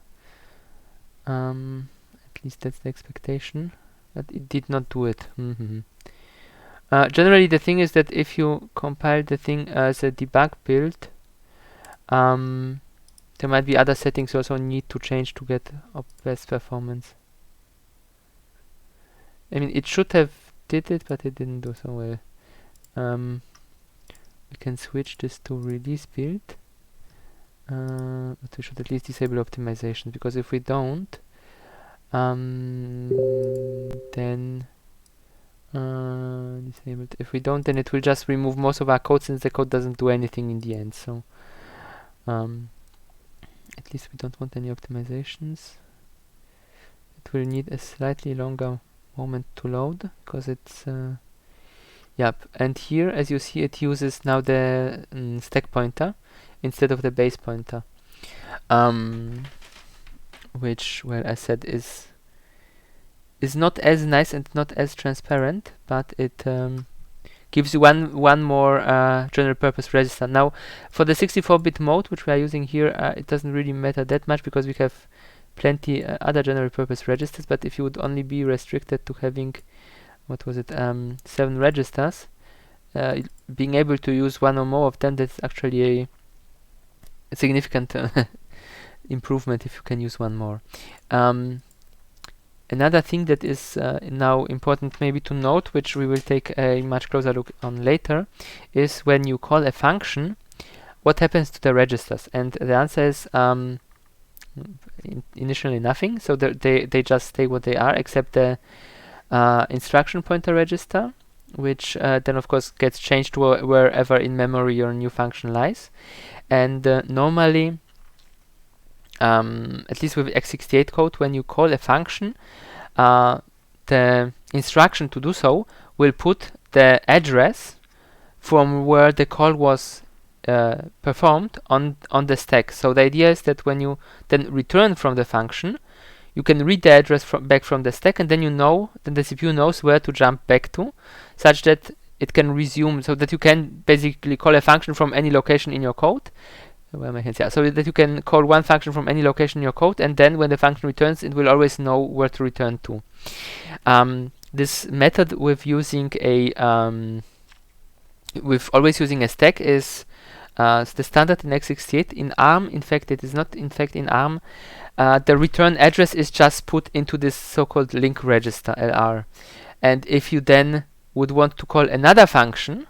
At least that's the expectation. But it did not do it. Generally, the thing is that if you compile the thing as a debug build, there might be other settings you also need to change to get best performance. I mean, it should have did it, but it didn't do so well. We can switch this to release build, but we should at least disable optimization, because if we don't, then disabled. If we don't, then it will just remove most of our code, since the code doesn't do anything in the end. So at least we don't want any optimizations. It will need a slightly longer moment to load, because it's yep. And here, as you see, it uses now the stack pointer instead of the base pointer, which, well, as said, is not as nice and not as transparent, but it gives you one more general purpose register. Now, for the 64-bit mode, which we are using here, it doesn't really matter that much, because we have plenty other general purpose registers. But if you would only be restricted to having, what was it, 7 registers, being able to use one or more of them, that's actually a significant improvement if you can use one more. Another thing that is now important maybe to note, which we will take a much closer look on later, is when you call a function, what happens to the registers? And the answer is initially nothing. So they just stay what they are, except the instruction pointer register, which then of course gets changed to wherever in memory your new function lies. And normally, at least with x68 code, when you call a function, the instruction to do so will put the address from where the call was performed on the stack. So the idea is that when you then return from the function, you can read the address back from the stack, and then the CPU knows where to jump back to, such that it can resume, so that you can basically call a function from any location in your code. Where are my hands? Yeah, so that you can call one function from any location in your code, and then when the function returns, it will always know where to return to. This method with using with always using a stack is the standard in x68. In ARM, in fact, it is not. In fact, in ARM, the return address is just put into this so-called link register (LR), and if you then would want to call another function,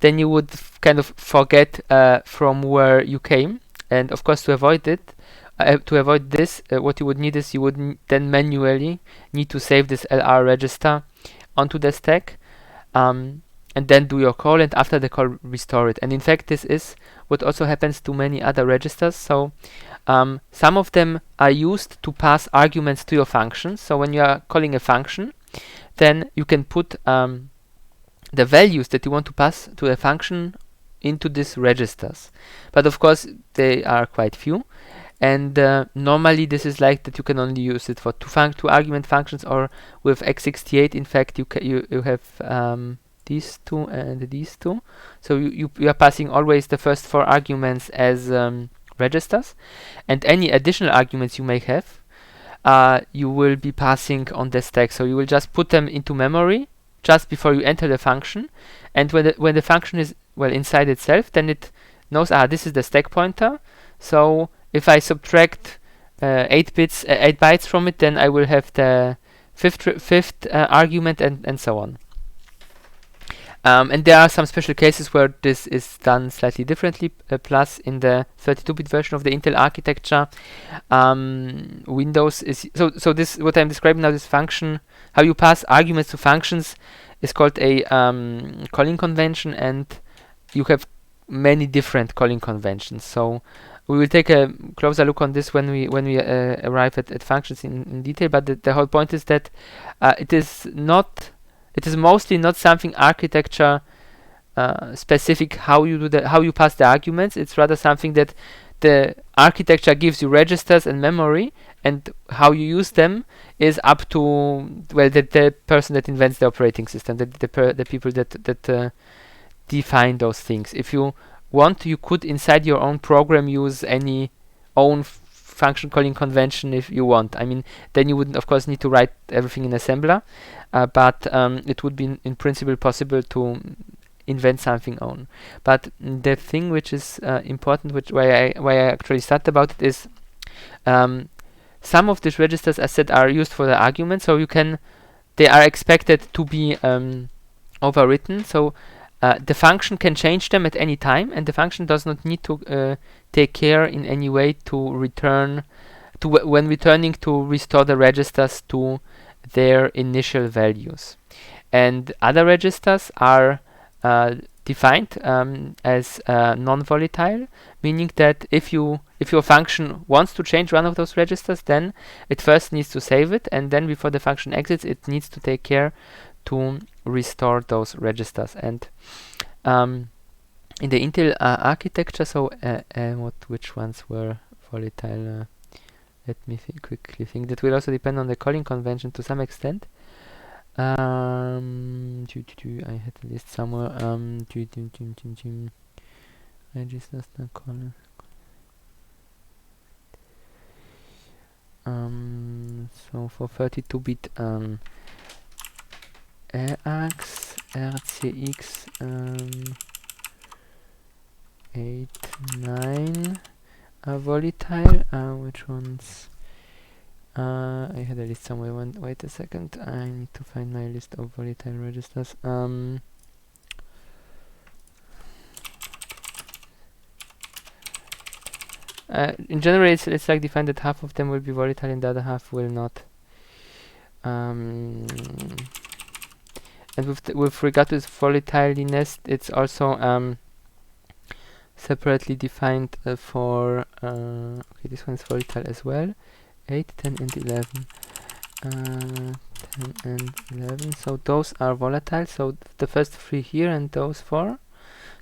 then you would kind of forget from where you came, And of course, to avoid this, what you would need is you would then manually need to save this LR register onto the stack, and then do your call, and after the call restore it. And in fact, this is what also happens to many other registers. So some of them are used to pass arguments to your function. So when you are calling a function, then you can put the values that you want to pass to a function into these registers. But of course, they are quite few. And normally this is like that you can only use it for two argument functions, or with x68 in fact you have these two and these two. So you are passing always the first 4 arguments as registers, and any additional arguments you may have you will be passing on the stack. So you will just put them into memory just before you enter the function, and when the function is inside itself, then it knows this is the stack pointer. So if I subtract 8 bytes from it, then I will have the fifth argument, and so on. And there are some special cases where this is done slightly differently. Plus, in the 32-bit version of the Intel architecture, Windows is so this what I'm describing now. This function, how you pass arguments to functions, is called a calling convention, and you have many different calling conventions. So we will take a closer look on this when we arrive at functions in detail. But the whole point is that it is mostly not something architecture specific how you pass the arguments. It's rather something that the architecture gives you registers and memory, and how you use them is up to the person that invents the operating system, the people that define those things. If you want, you could inside your own program use any own function calling convention if you want. I mean, then you would of course need to write everything in assembler, but it would be in principle possible to invent something own. But the thing which is important, why I actually started about it, is some of these registers, as said, are used for the argument, so they are expected to be overwritten. So the function can change them at any time, and the function does not need to take care in any way to return when returning to restore the registers to their initial values. And other registers are defined as non-volatile, meaning that if your function wants to change one of those registers, then it first needs to save it, and then before the function exits, it needs to take care to restore those registers. And in the Intel architecture, so which ones were volatile? Let me quickly think. That will also depend on the calling convention to some extent. I had a list somewhere. Registers not calling. So for 32-bit RX, RCX 8, 9 are volatile. Which ones? I had a list somewhere. Wait a second. I need to find my list of volatile registers. In general, it's like defined that half of them will be volatile and the other half will not. And with regard to volatileness, it's also separately defined for okay, this one's volatile as well. 8, 10 and 11. 10 and 11. So those are volatile. So the first 3 here and those 4.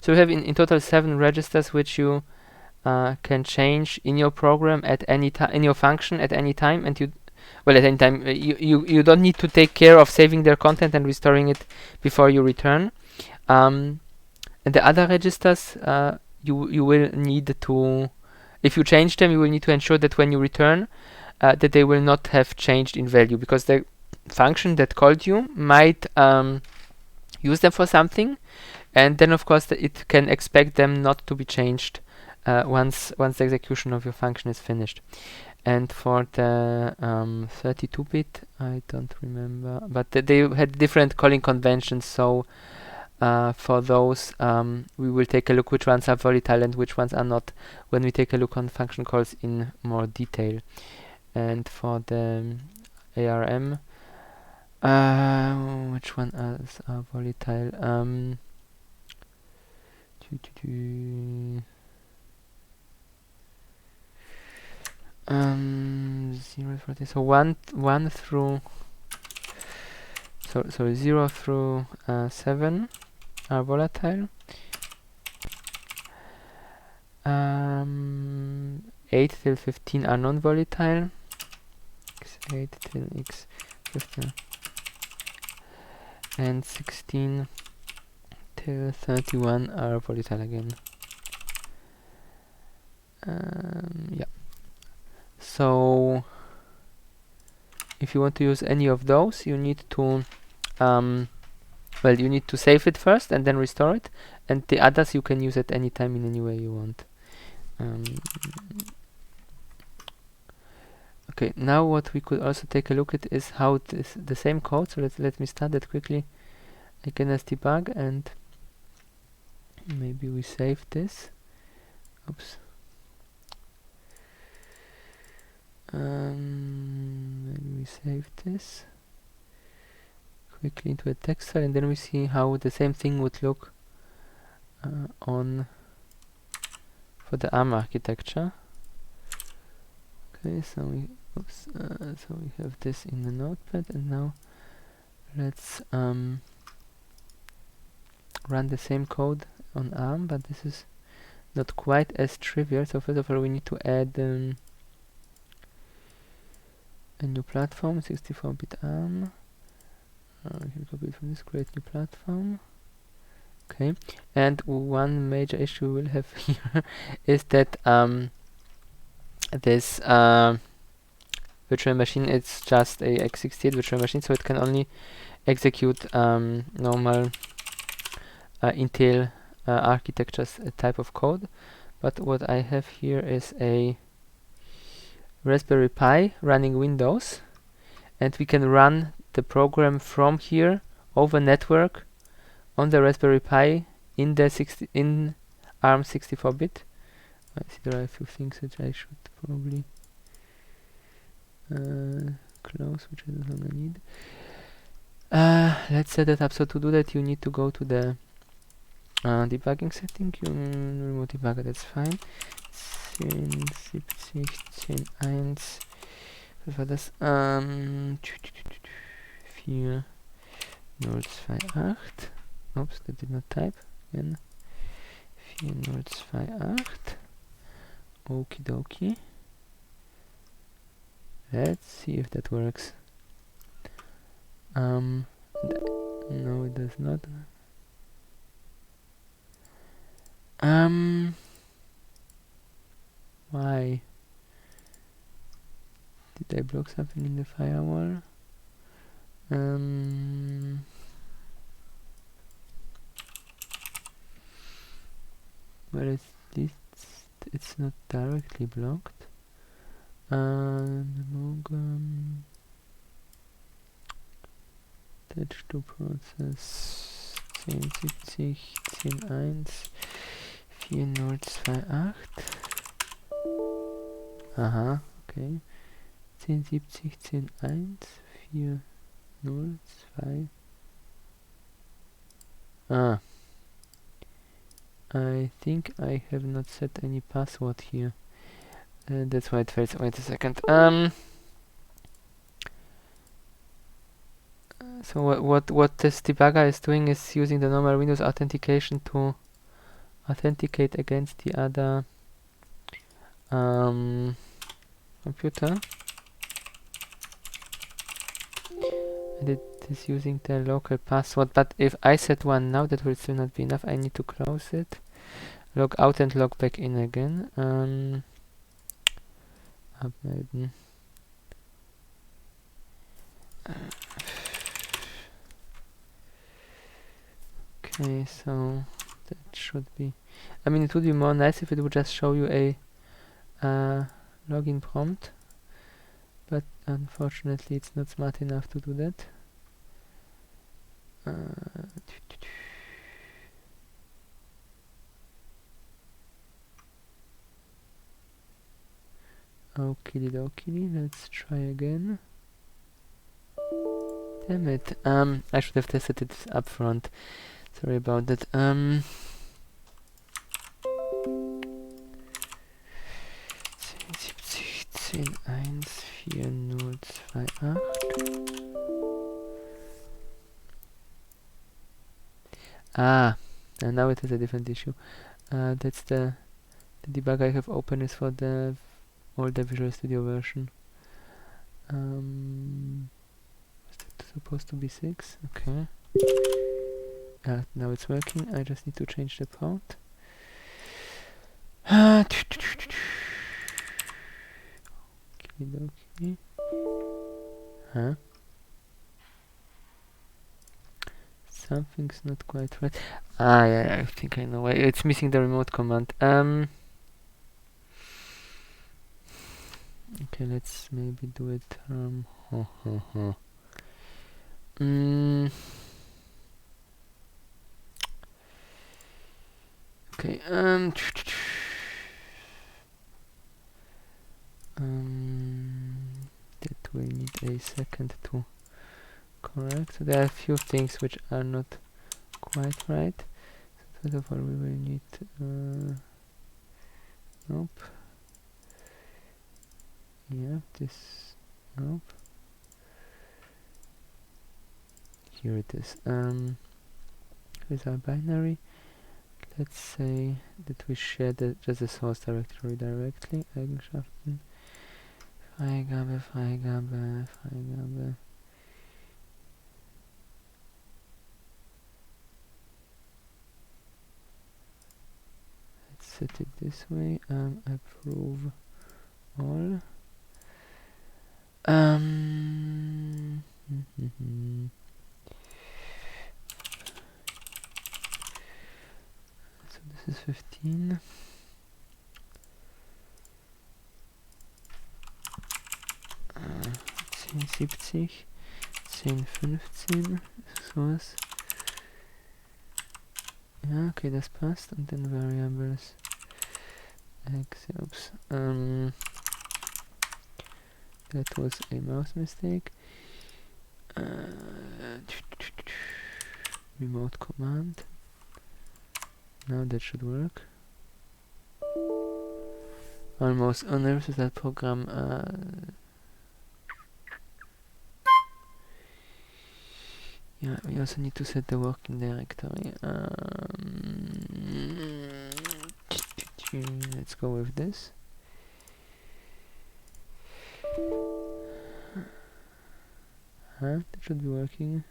So we have in total 7 registers which you can change in your program at any time, in your function at any time, and at any time you don't need to take care of saving their content and restoring it before you return. And the other registers you will need to, if you change them, you will need to ensure that when you return that they will not have changed in value, because the function that called you might use them for something, and then of course it can expect them not to be changed once the execution of your function is finished. And for the 32-bit, I don't remember, but they had different calling conventions. So for those, we will take a look which ones are volatile and which ones are not when we take a look on function calls in more detail. And for the ARM, which one else are volatile? Zero for this. So one through. So 0 through 7 are volatile. 8 till 15 are non-volatile. X8 till X15. And 16 till 31 are volatile again. Yeah. So if you want to use any of those, you need to you need to save it first and then restore it, and the others you can use at any time in any way you want. Okay, now what we could also take a look at is how the same code. So let me start that quickly again as debug, and maybe we save this. Oops. Maybe we save this quickly into a text file, and then we see how the same thing would look on for the ARM architecture. Okay, so we have this in the notepad, and now let's run the same code on ARM, but this is not quite as trivial. So first of all, we need to add a new platform, 64-bit ARM. We can copy it from this, create new platform. Okay, and one major issue we'll have here is that this virtual machine, it's just a x68 virtual machine, so it can only execute normal Intel architectures type of code. But what I have here is a Raspberry Pi running Windows, and we can run the program from here over network on the Raspberry Pi in the ARM 64-bit. I see there are a few things that I should probably close, which I no longer need. Let's set it up. So to do that, you need to go to the debugging setting. Remote debugger, that's fine. 10, 70, 10, 1. Was war das? 4028. Oops, that did not type. Again. 4028. Okie dokie. Let's see if that works. No, it does not. Why? Did I block something in the firewall? Where is this? It's not directly blocked. Attach to process 1070 10.1 4028. Aha, okay. 1070 10.1 402. I think I have not set any password here. That's why it fails. Wait a second. So what this debugger is doing is using the normal Windows authentication to authenticate against the other computer, and it is using the local password. But if I set one now, that will still not be enough. I need to close it, log out and log back in again. Abmelden. Okay, so that should be. I mean, it would be more nice if it would just show you a login prompt, but unfortunately, it's not smart enough to do that. Okie dokie, let's try again. Damn it. I should have tested it up front. Sorry about that. 10, 1, 4, 0, 2, 8. And now it has a different issue. That's the debug I have open is for the older Visual Studio version. Was that supposed to be 6? Okay. Now it's working. I just need to change the port. Okay. Huh? Something's not quite right. Yeah, I think I know why. It's missing the remote command. Okay, let's maybe do it. Okay. That will need a second to correct. So there are a few things which are not quite right. So first of all, we will need. Nope. Yeah, this. Nope. Here it is. Here's our binary. Let's say that we share just the source directory directly. Eigenschaften. Freigabe. Let's set it this way. Approve all. So this is 15. 1070, 1015, source. Ja, okay, das passt. Und dann Variables. Oops. That was a mouse mistake. Remote command. Now that should work. Almost. Oh, nervous is that program. Yeah, we also need to set the working directory. Let's go with this. That should be working.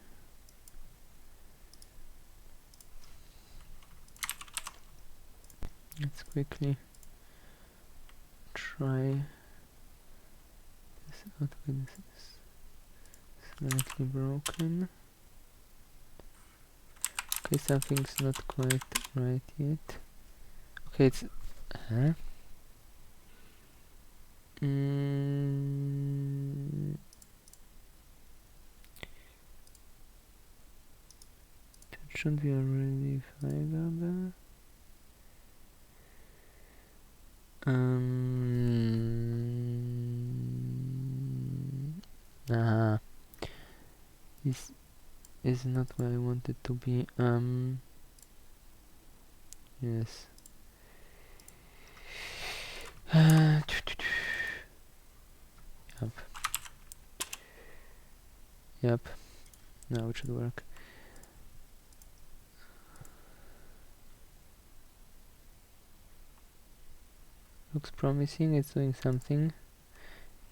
Let's quickly try this out. This is slightly broken. Okay, something's not quite right yet. Okay, it's... That should be already Freigabe. This is not where I want it to be. Yes. Yep. Now it should work. Looks promising. It's doing something.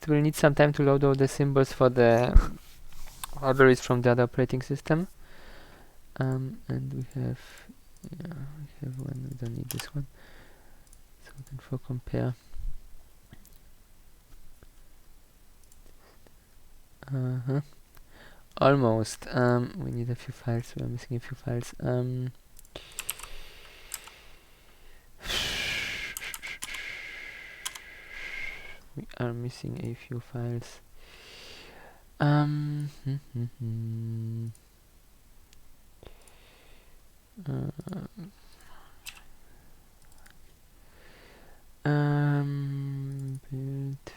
It will need some time to load all the symbols for the libraries from the other operating system. And we have one. We don't need this one. So then for compare. Almost. We need a few files. We are missing a few files. We are missing a few files. Build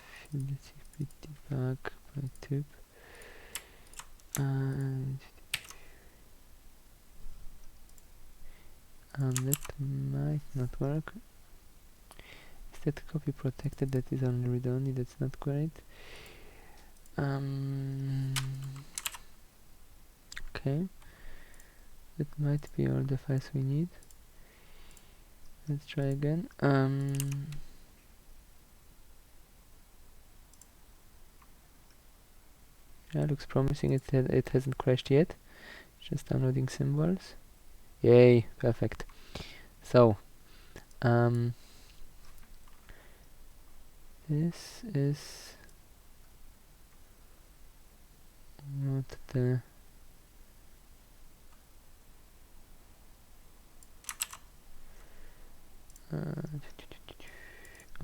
and that might not work. Is that copy protected? That is only read-only. That's not great. Okay, that might be all the files we need. Let's try again. Yeah, looks promising. It hasn't crashed yet. Just downloading symbols. Yay, perfect. So, this is not the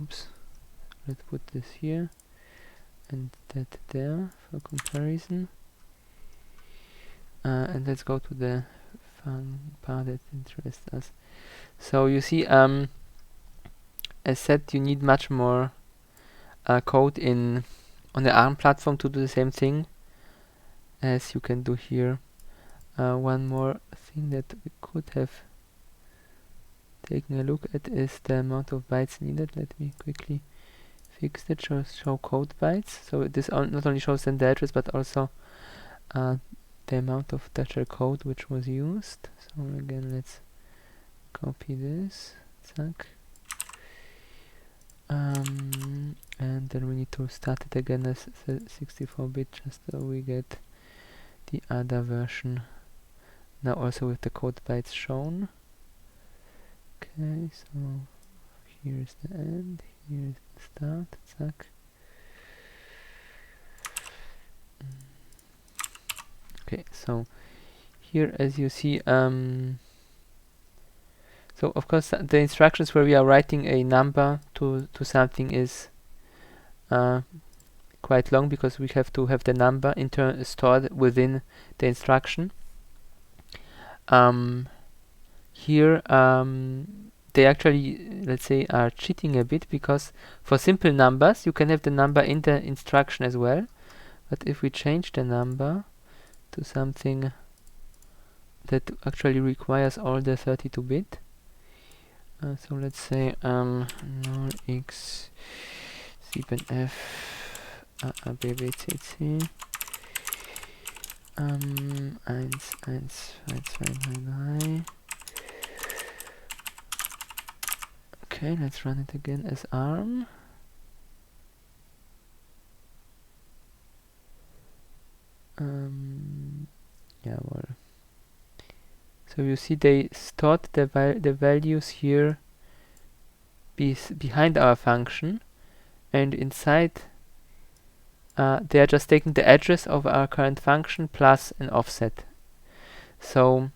oops. Let's put this here and that there for comparison. And let's go to the fun part that interests us. So you see, as said, you need much more code on the ARM platform to do the same thing as you can do here. One more thing that we could have taken a look at is the amount of bytes needed. Let me quickly fix that. Show code bytes. So this not only shows then the address, but also the amount of Dutcher code which was used. So again, let's copy this. Zack. And then we need to start it again as 64-bit just so we get the other version now also with the code bytes shown. Okay, so here is the end, here is the start. Zack. Okay, so here as you see, so of course the instructions where we are writing a number to something is quite long because we have to have the number stored within the instruction. Here they actually, let's say, are cheating a bit because for simple numbers you can have the number in the instruction as well, but if we change the number to something that actually requires all the 32-bit, so let's say 0x 7f ABBCC 1 1 2 3 3. Okay, let's run it again as ARM. Yeah, well, so you see they stored the values here behind our function, and inside they are just taking the address of our current function plus an offset. So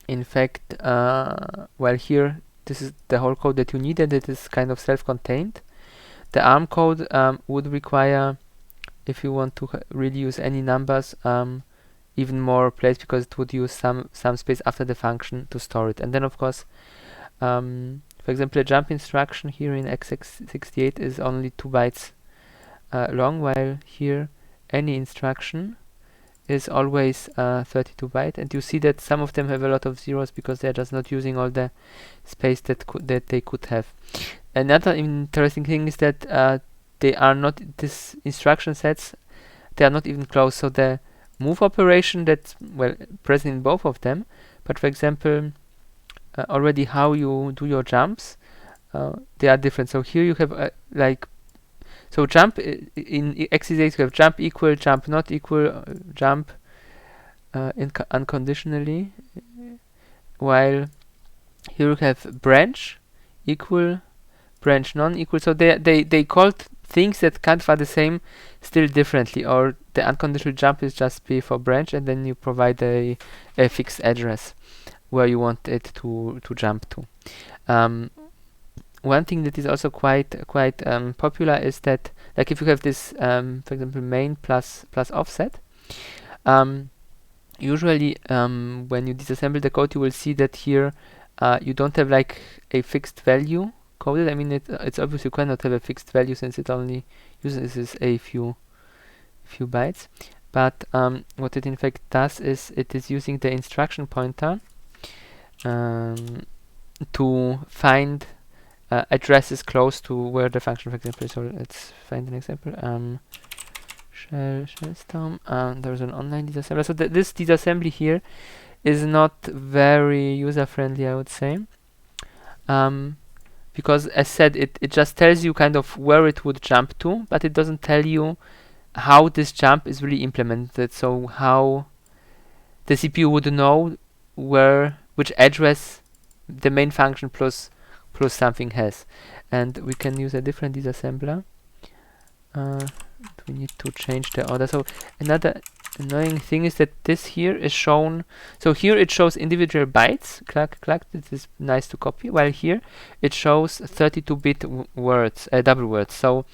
in fact, well, here this is the whole code that you need, and it is kind of self-contained. The ARM code would require, if you want to really use any numbers, even more place, because it would use some space after the function to store it. And then of course, for example, a jump instruction here in x68 is only 2 bytes long, while here any instruction is always 32 byte, and you see that some of them have a lot of zeros because they're just not using all the space that they could have. Another interesting thing is that they are not, these instruction sets, they are not even close. So the move operation that's, well, present in both of them, but for example already how you do your jumps, they are different. So here you have like, so jump in x68 you have jump equal, jump not equal, jump unconditionally, while here you have branch equal, branch non-equal. So they called things that kind of are the same still differently, or the unconditional jump is just p for branch, and then you provide a fixed address where you want it to jump to. One thing that is also quite popular is that, like, if you have this, for example, main plus offset, usually when you disassemble the code, you will see that here you don't have like a fixed value coded. I mean, it's obvious you cannot have a fixed value since it only uses a few few bytes. But what it in fact does is it is using the instruction pointer to find addresses close to where the function, for example. So let's find an example. Shellstorm. There's an online disassembler. So this disassembly here is not very user friendly, I would say. Because as said, it just tells you kind of where it would jump to, but it doesn't tell you how this jump is really implemented. So how the CPU would know which address the main function plus something has. And we can use a different disassembler. We need to change the order. So another annoying thing is that this here is shown. So here it shows individual bytes. Clack. This is nice to copy. While here it shows 32-bit words, double words. So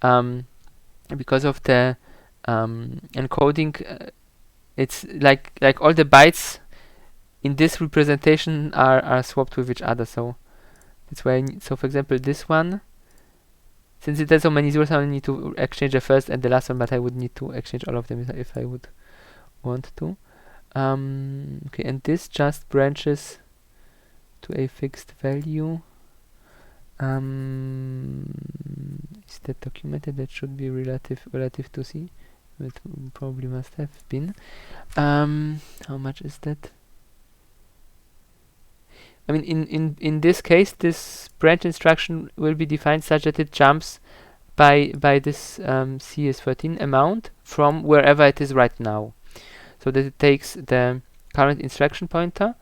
because of the encoding, it's like all the bytes in this representation are swapped with each other. So that's why. So for example, this one, since it has so many zeros, I only need to exchange the first and the last one, but I would need to exchange all of them if I would want to. Okay, and this just branches to a fixed value. Is that documented? That should be relative to C. It probably must have been. How much is that? I mean, in this case, this branch instruction will be defined such that it jumps by this CS13 amount from wherever it is right now. So that it takes the current instruction pointer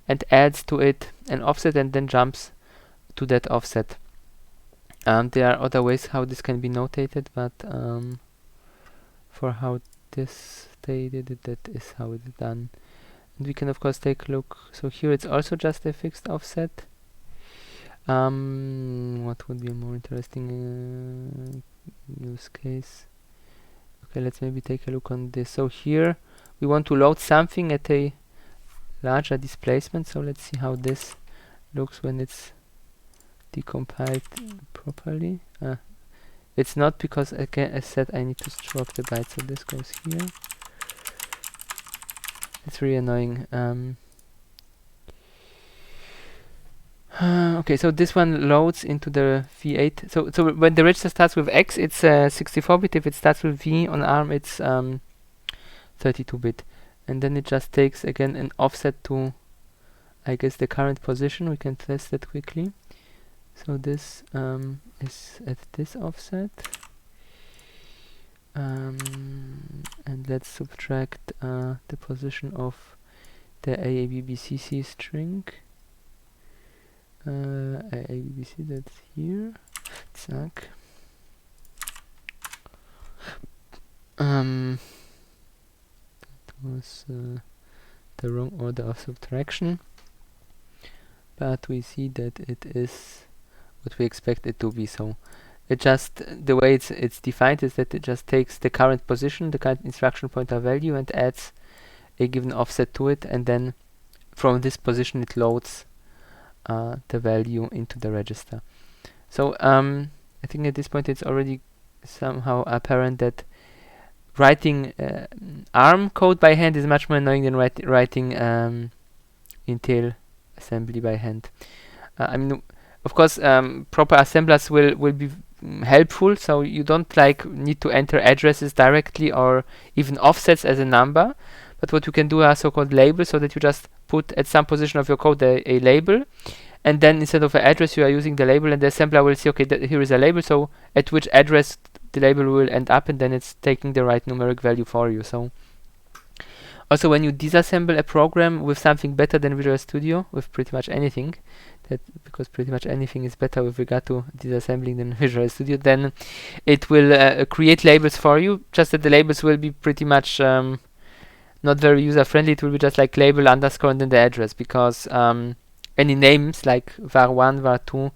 and adds to it an offset and then jumps to that offset. There are other ways how this can be notated, but for how this they did it, that is how it's done. And we can of course take a look. So here it's also just a fixed offset. What would be a more interesting use case? Okay, let's maybe take a look on this. So here we want to load something at a larger displacement. So let's see how this looks when it's decompiled properly. It's not, because again, as said, I need to swap the bytes. So this goes here. It's really annoying. Okay, so this one loads into the V8. So when the register starts with X, it's 64-bit. If it starts with V on ARM, it's 32-bit. And then it just takes again an offset to, I guess, the current position. We can test that quickly. So this is at this offset. And let's subtract the position of the AABBCC string. AABBC, that's here. Zack. That was the wrong order of subtraction, but we see that it is what we expect it to be. So it just, the way it's defined is that it just takes the current position, the current instruction pointer value, and adds a given offset to it, and then from this position it loads the value into the register. So I think at this point it's already somehow apparent that writing ARM code by hand is much more annoying than writing Intel assembly by hand. I mean, of course, proper assemblers will be helpful, so you don't need to enter addresses directly or even offsets as a number. But what you can do are so-called labels, so that you just put at some position of your code a label, and then instead of an address you are using the label, and the assembler will see, okay, here is a label, so at which address the label will end up, and then it's taking the right numeric value for you. So also when you disassemble a program with something better than Visual Studio, with pretty much anything, because pretty much anything is better with regard to disassembling than Visual Studio, then it will create labels for you, just that the labels will be pretty much not very user friendly. It will be just like label underscore and then the address, because any names like var1, var2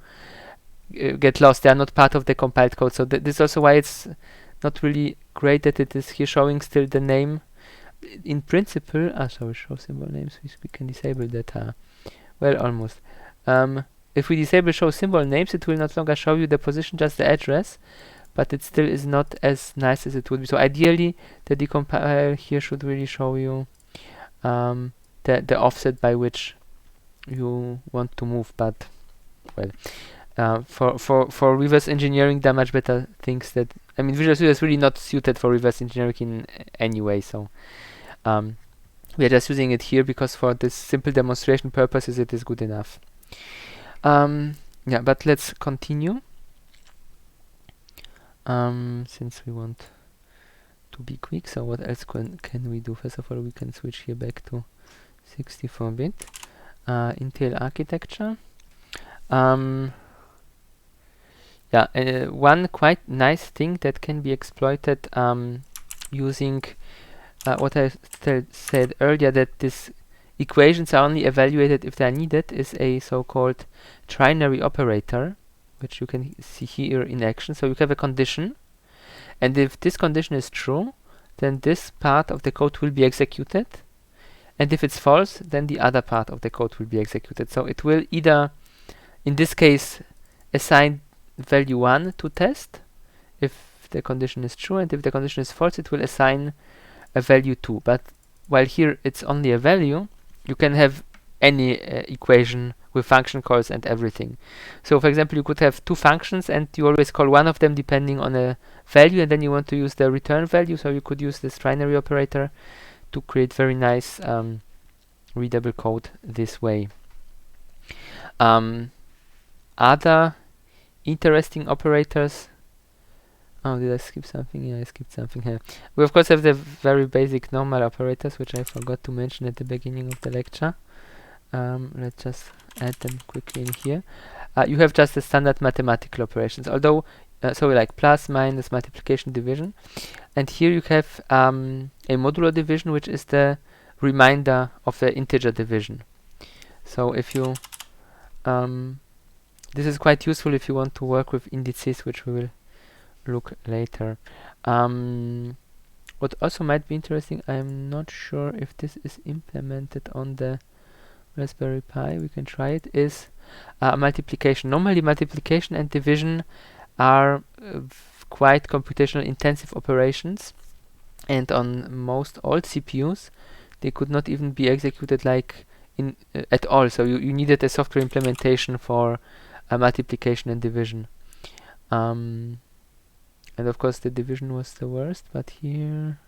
get lost. They are not part of the compiled code. So this is also why it's not really great that it is here showing still the name. In principle, sorry, show symbol names, we can disable that. Well, almost. If we disable show symbol names, it will not longer show you the position, just the address. but it still is not as nice as it would be. So ideally, the decompiler here should really show you the offset by which you want to move. But well, for reverse engineering, there are much better things that, I mean, Visual Studio is really not suited for reverse engineering in any way. So we are just using it here because for this simple demonstration purposes, it is good enough. Yeah, but let's continue. Since we want to be quick, so what else can we do? First of all, we can switch here back to 64-bit Intel architecture. Yeah, one quite nice thing that can be exploited using what I said earlier, that these equations are only evaluated if they are needed, is a so-called trinary operator, which you can see here in action. So you have a condition, and if this condition is true, then this part of the code will be executed, and if it's false, then the other part of the code will be executed. So it will either, in this case, assign value 1 to test if the condition is true, and if the condition is false, it will assign a value 2. But while here it's only a value, you can have any equation with function calls and everything. So for example, you could have two functions and you always call one of them depending on a value, and then you want to use the return value, so you could use this trinary operator to create very nice readable code this way. Other interesting operators. Oh, did I skip something? Yeah, I skipped something here. We of course have the very basic normal operators, which I forgot to mention at the beginning of the lecture. Let's just add them quickly in here. You have just the standard mathematical operations, although so like plus, minus, multiplication, division, and here you have a modulo division, which is the reminder of the integer division. So if you this is quite useful if you want to work with indices, which we will look later. What also might be interesting, I'm not sure if this is implemented on the Raspberry Pi, we can try it, is multiplication. Normally multiplication and division are quite computational intensive operations, and on most old CPUs they could not even be executed like in at all, so you needed a software implementation for multiplication and division. And of course the division was the worst, but here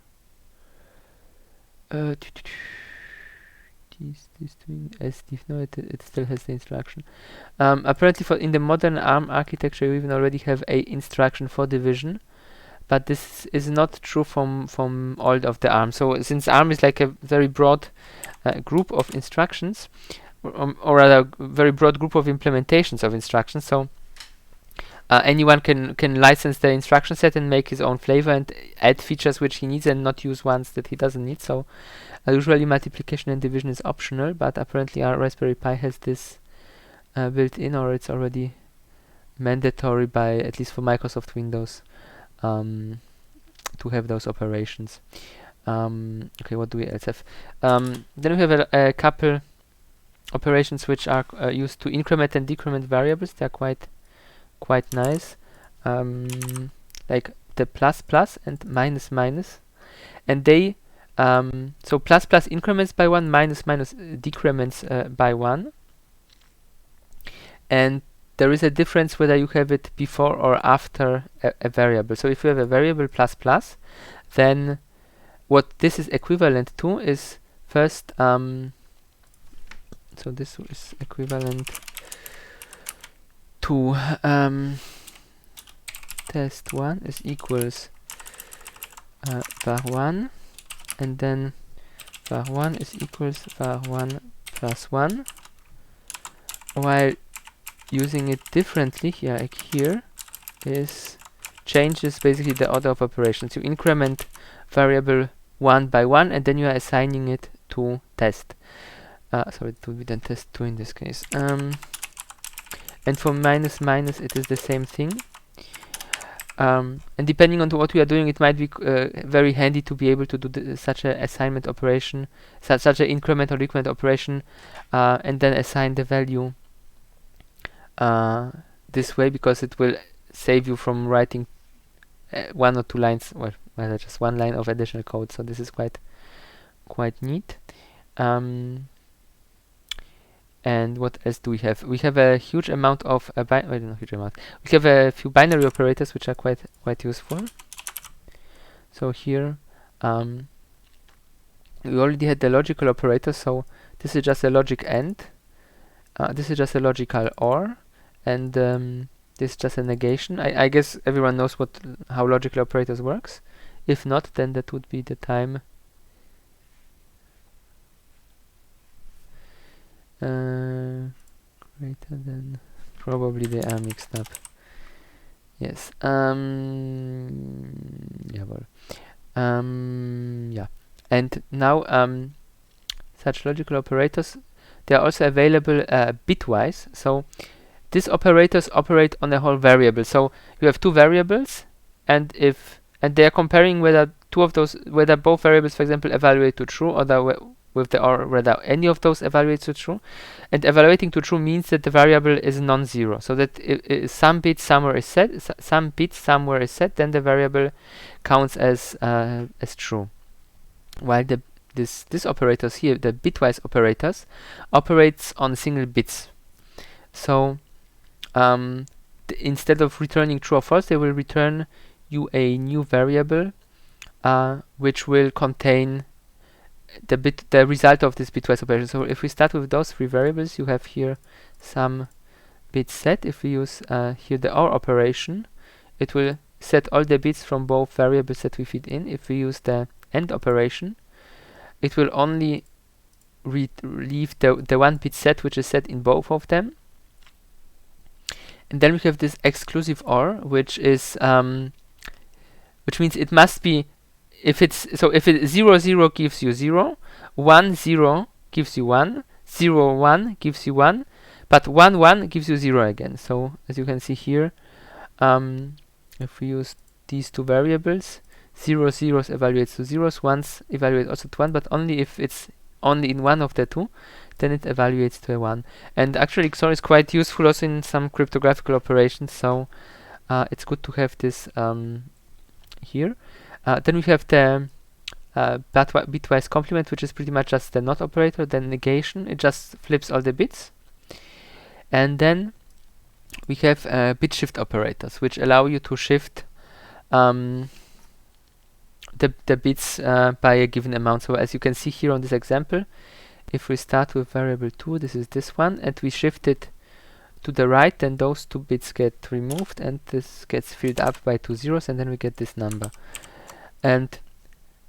this doing sdiff, no, it still has the instruction. Apparently in the modern ARM architecture you even already have a instruction for division, but this is not true from all of the ARM. So since ARM is like a very broad group of instructions, or rather very broad group of implementations of instructions, so anyone can license the instruction set and make his own flavor and add features which he needs and not use ones that he doesn't need. So usually multiplication and division is optional, but apparently our Raspberry Pi has this built in, or it's already mandatory by, at least for Microsoft Windows, to have those operations. Okay, what do we else have? Then we have a couple operations which are used to increment and decrement variables. They are quite nice, like the plus plus and minus minus, and they so plus plus increments by 1, minus minus decrements by 1, and there is a difference whether you have it before or after a variable. So if you have a variable plus plus, then what this is equivalent to is first so this is equivalent to test1 is equals var1, and then var1 is equals var1 plus 1, while using it differently here, like here, is changes basically the order of operations. You increment variable 1 by 1, and then you are assigning it to test. Sorry, it would be then test2 in this case. And for minus minus it is the same thing. And depending on what we are doing, it might be very handy to be able to do such an assignment operation, such an increment or decrement operation, and then assign the value this way, because it will save you from writing one or two lines, well, rather just one line of additional code. So this is quite neat. And what else do we have? We have a huge amount of huge amount. We have a few binary operators which are quite useful. So here we already had the logical operator. So this is just a logic AND. This is just a logical OR, and this is just a negation. I guess everyone knows how logical operators works. If not, then that would be the time. Greater than, probably they are mixed up. Yes. Yeah. Well. Yeah. And now such logical operators, they are also available bitwise. So these operators operate on a whole variable. So you have two variables, and they are comparing whether both variables, for example, evaluate to true, or whether any of those evaluates to true. And evaluating to true means that the variable is non-zero. So that if some bit somewhere is set, then the variable counts as true. While this operators here, the bitwise operators, operates on single bits. So instead of returning true or false, they will return you a new variable which will contain the result of this bitwise operation. So if we start with those three variables, you have here some bits set. If we use here the OR operation, it will set all the bits from both variables that we feed in. If we use the AND operation, it will only leave the one bit set which is set in both of them. And then we have this exclusive OR, which means it must be, if it 0 0 gives you 0, 1 0 gives you 1, 0 1 gives you 1, but 1 1 gives you 0 again. So as you can see here, if we use these two variables, 0 zeros evaluates to zeros, 1s evaluate also to 1, but only if it's only in one of the two, then it evaluates to a 1. And actually XOR is quite useful also in some cryptographic operations, so it's good to have this here. Then we have the bitwise complement, which is pretty much just the NOT operator, then negation, it just flips all the bits. And then we have bit shift operators, which allow you to shift the bits by a given amount. So as you can see here on this example, if we start with variable 2, this is this one, and we shift it to the right, then those two bits get removed, and this gets filled up by 2 zeros, and then we get this number. And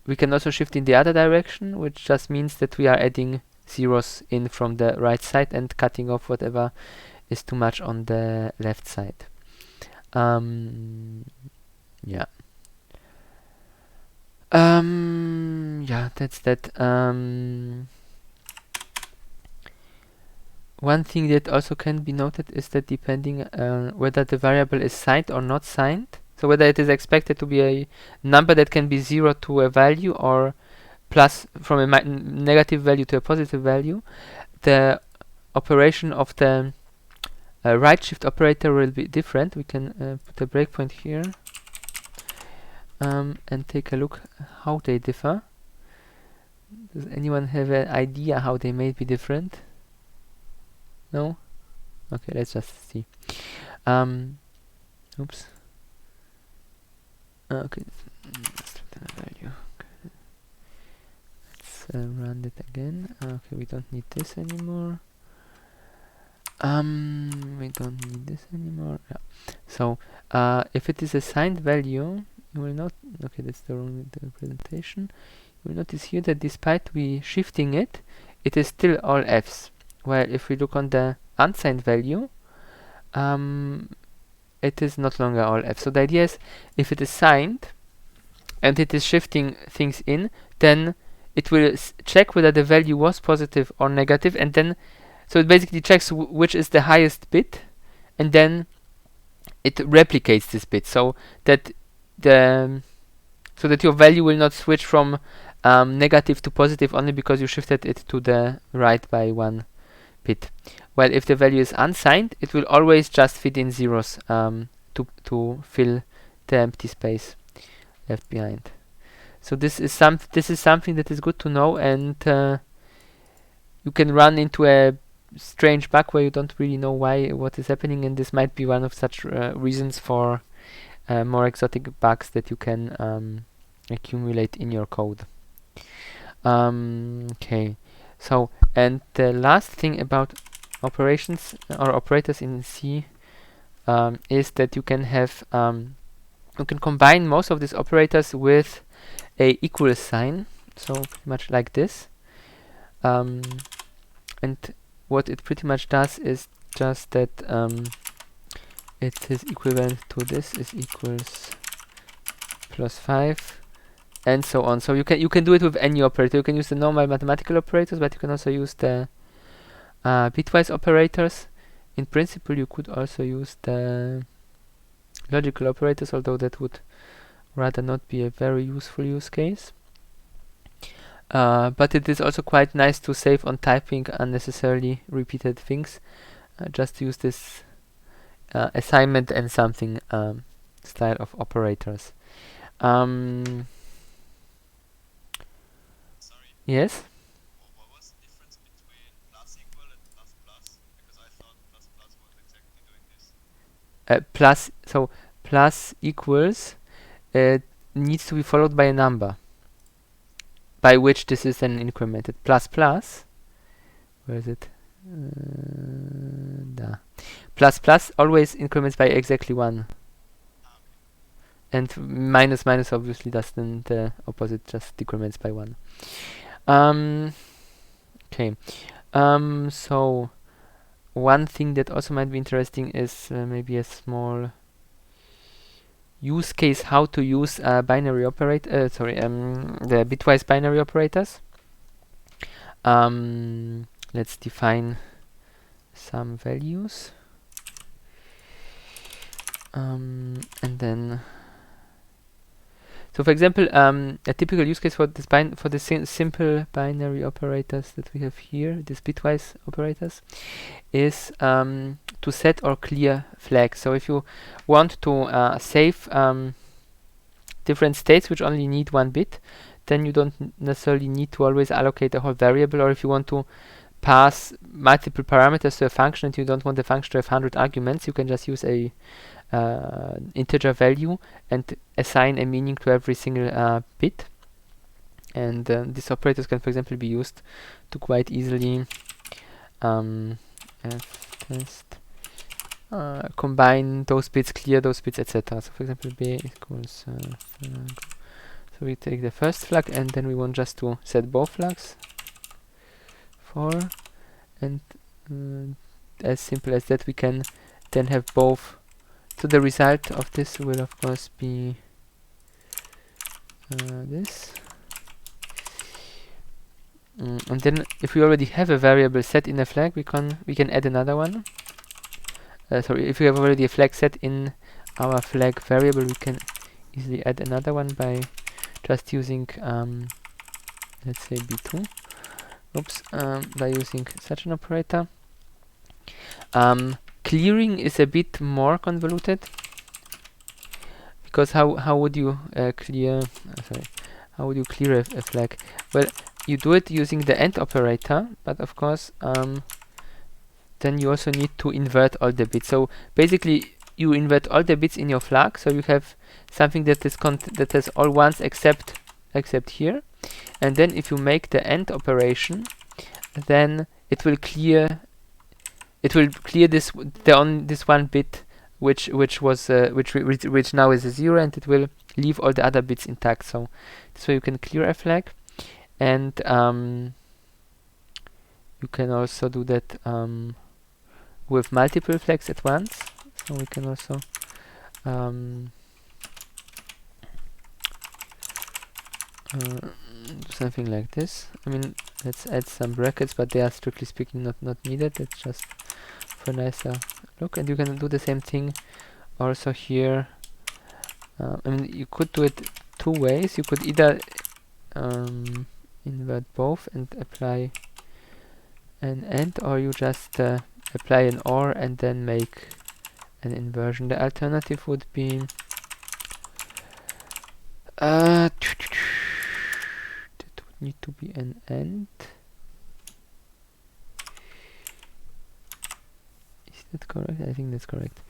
we can also shift in the other direction, which just means that we are adding zeros in from the right side and cutting off whatever is too much on the left side. Yeah. Yeah, that's that. One thing that also can be noted is that depending whether the variable is signed or not signed, so whether it is expected to be a number that can be 0 to a value or plus from a negative value to a positive value, the operation of the right shift operator will be different. We can put a breakpoint here and take a look how they differ. Does anyone have an idea how they may be different? No? Okay, let's just see. Oops. Okay, let's value. Okay. Let's run it again. Okay, we don't need this anymore. We don't need this anymore. Yeah. So if it is a signed value, you will not. Okay, that's the wrong presentation. You will notice here that despite we shifting it, it is still all Fs. While if we look on the unsigned value, it is not longer all F. So the idea is, if it is signed and it is shifting things in, then it will check whether the value was positive or negative, and then so it basically checks which is the highest bit, and then it replicates this bit so that your value will not switch from negative to positive only because you shifted it to the right by one bit. While if the value is unsigned, it will always just fit in zeros to fill the empty space left behind. So this is something that is good to know, and you can run into a strange bug where you don't really know what is happening, and this might be one of such reasons for more exotic bugs that you can accumulate in your code. Okay, so and the last thing about operations or operators in C is that you can have you can combine most of these operators with a equal sign, so pretty much like this. And what it pretty much does is just that it is equivalent to this is equals +5 and so on. So you can do it with any operator. You can use the normal mathematical operators, but you can also use the bitwise operators. In principle, you could also use the logical operators, although that would rather not be a very useful use case. But it is also quite nice to save on typing unnecessarily repeated things. Just use this assignment and something style of operators. Sorry, Yes? what was the difference between plus equal and plus plus? Because I thought plus plus was exactly doing this. So plus equals needs to be followed by a number, by which this is then incremented. Plus plus, where is it? Plus plus always increments by exactly 1. And minus minus obviously does then the opposite, just decrements by 1. Okay. So one thing that also might be interesting is maybe a small use case how to use binary operator. The bitwise binary operators. Let's define some values, and then. So, for example, a typical use case for this simple binary operators that we have here, these bitwise operators, is to set or clear flags. So, if you want to save different states which only need 1 bit, then you don't necessarily need to always allocate a whole variable. Or if you want to pass multiple parameters to a function and you don't want the function to have 100 arguments, you can just use a integer value and assign a meaning to every single bit. And these operators can, for example, be used to quite easily combine those bits, clear those bits, etc. So, for example, b equals flag. So we take the first flag, and then we want just to set both flags for, and as simple as that, we can then have both. So the result of this will of course be this. And then if we already have a variable set in a flag, we can add another one. Sorry, if we have already a flag set in our flag variable, we can easily add another one by just using let's say b2. Oops, by using such an operator. Clearing is a bit more convoluted, because how would you clear? How would you clear a flag? Well, you do it using the AND operator, but of course, then you also need to invert all the bits. So basically, you invert all the bits in your flag, so you have something that is that has all ones except here. And then if you make the AND operation, then it will clear. It will clear this this 1 bit which now is a 0, and it will leave all the other bits intact. So this way you can clear a flag, and you can also do that with multiple flags at once. So we can also do something like this. I mean, let's add some brackets, but they are strictly speaking not needed. It's just for a nicer look. And you can do the same thing also here. I mean, you could do it 2 ways. You could either invert both and apply an AND, or you just apply an OR and then make an inversion. The alternative would be That would need to be an end. Is that correct? I think that's correct.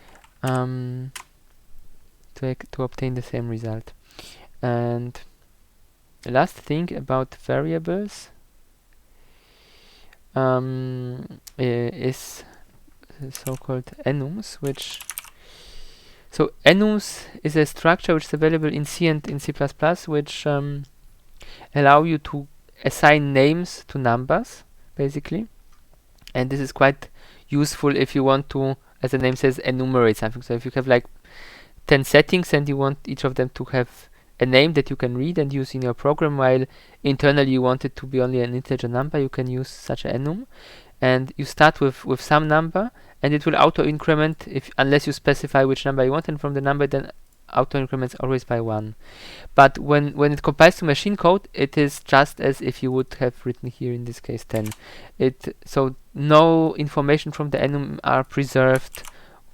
To obtain the same result. And the last thing about variables is so-called enums, so enums is a structure which is available in C and in C++, which allow you to assign names to numbers, basically. And this is quite useful if you want to, as the name says, enumerate something. So if you have like 10 settings and you want each of them to have a name that you can read and use in your program, while internally you want it to be only an integer number, you can use such an enum. And you start with some number, and it will auto increment unless you specify which number you want, and from the number then auto increments always by 1. But when it compiles to machine code, it is just as if you would have written here in this case 10. So no information from the enum are preserved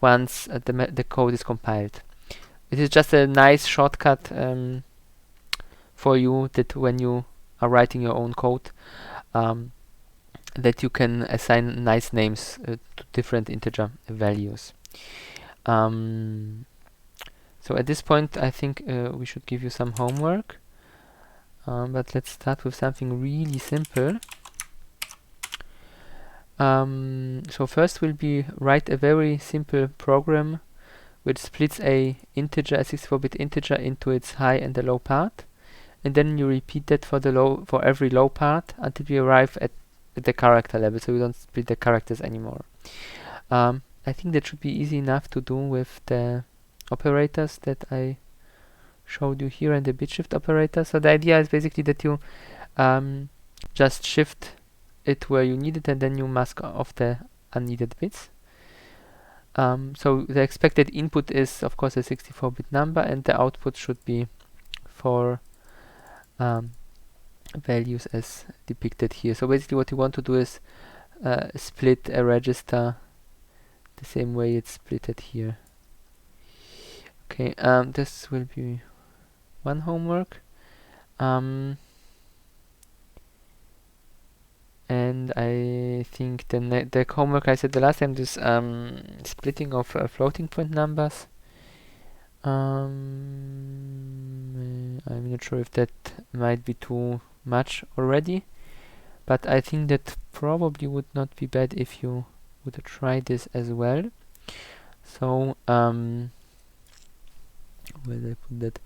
once the code is compiled. It is just a nice shortcut for you, that when you are writing your own code, that you can assign nice names to different integer values. So at this point, I think we should give you some homework. But let's start with something really simple. So first will be write a very simple program which splits a 64-bit integer into its high and the low part, and then you repeat that for every low part until you arrive at the character level, so you don't split the characters anymore. I think that should be easy enough to do with the operators that I showed you here, and the bit shift operator. So the idea is basically that you just shift it where you need it, and then you mask off the unneeded bits. So the expected input is of course a 64-bit number, and the output should be 4 values as depicted here. So basically what you want to do is split a register the same way it's splitted here. Okay, this will be one homework. And I think the homework I said the last time is splitting of floating point numbers. I'm not sure if that might be too much already, but I think that probably would not be bad if you would try this as well. So where did I put that?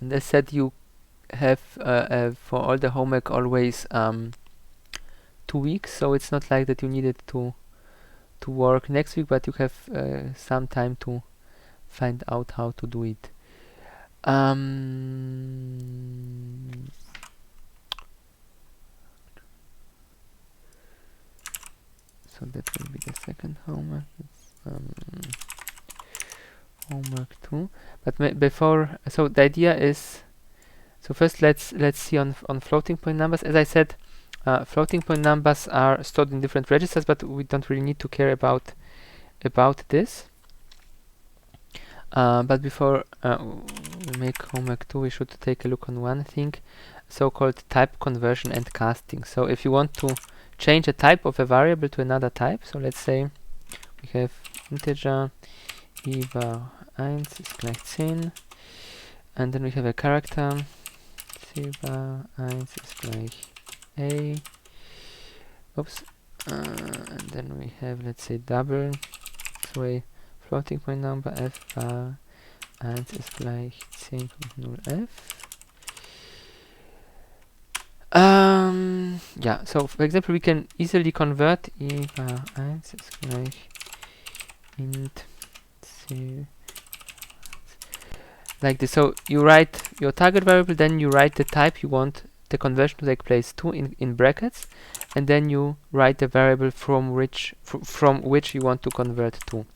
And I said you have for all the homework always 2 weeks, so it's not like that you needed to work next week, but you have some time to find out how to do it. So that will be the second homework. It's homework 2. But before, so the idea is, so first let's see on floating point numbers. As I said, floating point numbers are stored in different registers, but we don't really need to care about this. But before we make homework 2, we should take a look on one thing, so-called type conversion and casting. So if you want to change a type of a variable to another type, so let's say we have integer var 1 ist gleich 10, and then we have a character var 1 ist gleich a, oops, and then we have, let's say, double, so a floating point number f var 1 ist gleich 10.0f. Yeah, so for example, we can easily convert var 1 ist gleich int c like this. So you write your target variable, then you write the type you want the conversion to take place to in brackets, and then you write the variable from which you want to convert to.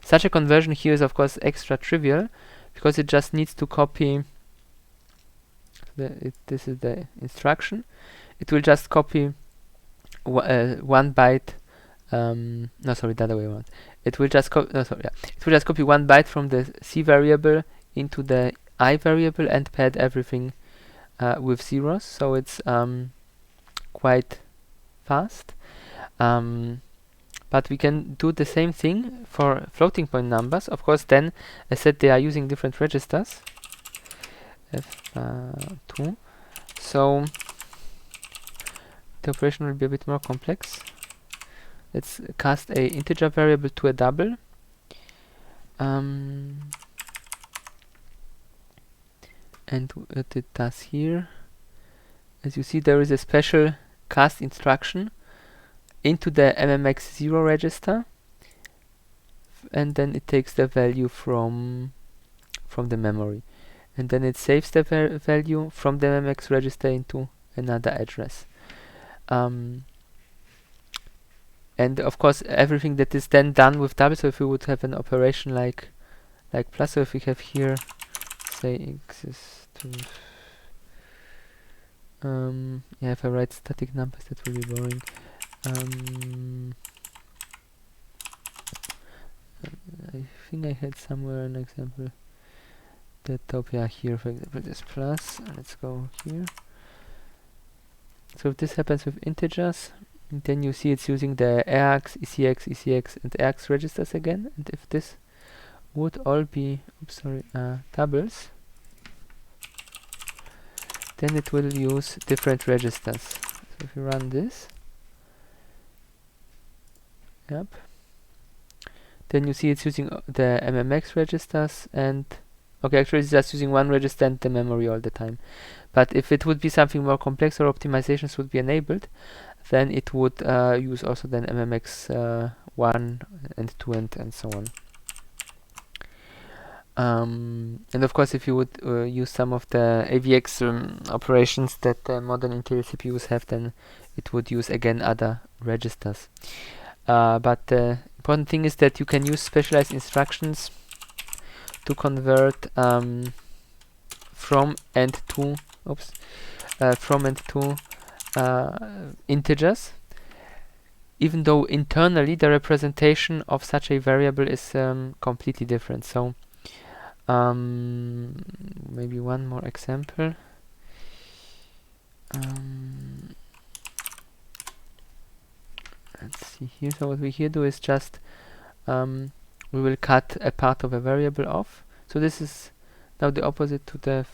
Such a conversion here is of course extra trivial, because it just needs to copy this is the instruction. It will just copy 1 byte no, sorry, the other way around. It will just copy. No, sorry, yeah. It will just copy 1 byte from the C variable into the I variable and pad everything with zeros. So it's quite fast. But we can do the same thing for floating point numbers. Of course, then I said they are using different registers. F2. So the operation will be a bit more complex. Let's cast a integer variable to a double. And what it does here, as you see, there is a special cast instruction into the MMX0 register, and then it takes the value from the memory, and then it saves the value from the MMX register into another address. And of course, everything that is then done with double. So if we would have an operation like plus, so if we have here, say x is to yeah, if I write static numbers, that will be boring. I think I had somewhere an example that top, yeah, here for example this plus. Let's go here. So if this happens with integers, then you see it's using the ARX, ECX, ECX, and ARX registers again. And if this would all be, doubles, then it will use different registers. So if you run this, yep, then you see it's using the MMX registers, and okay, actually it's just using one register and the memory all the time. But if it would be something more complex or optimizations would be enabled, then it would use also then MMX 1 and 2 and so on. And of course, if you would use some of the AVX operations that modern Intel CPUs have, then it would use again other registers. But the important thing is that you can use specialized instructions to convert from and to integers, even though internally the representation of such a variable is completely different. So maybe one more example. Let's see here. So what we here do is just we will cut a part of a variable off. So this is now the opposite to the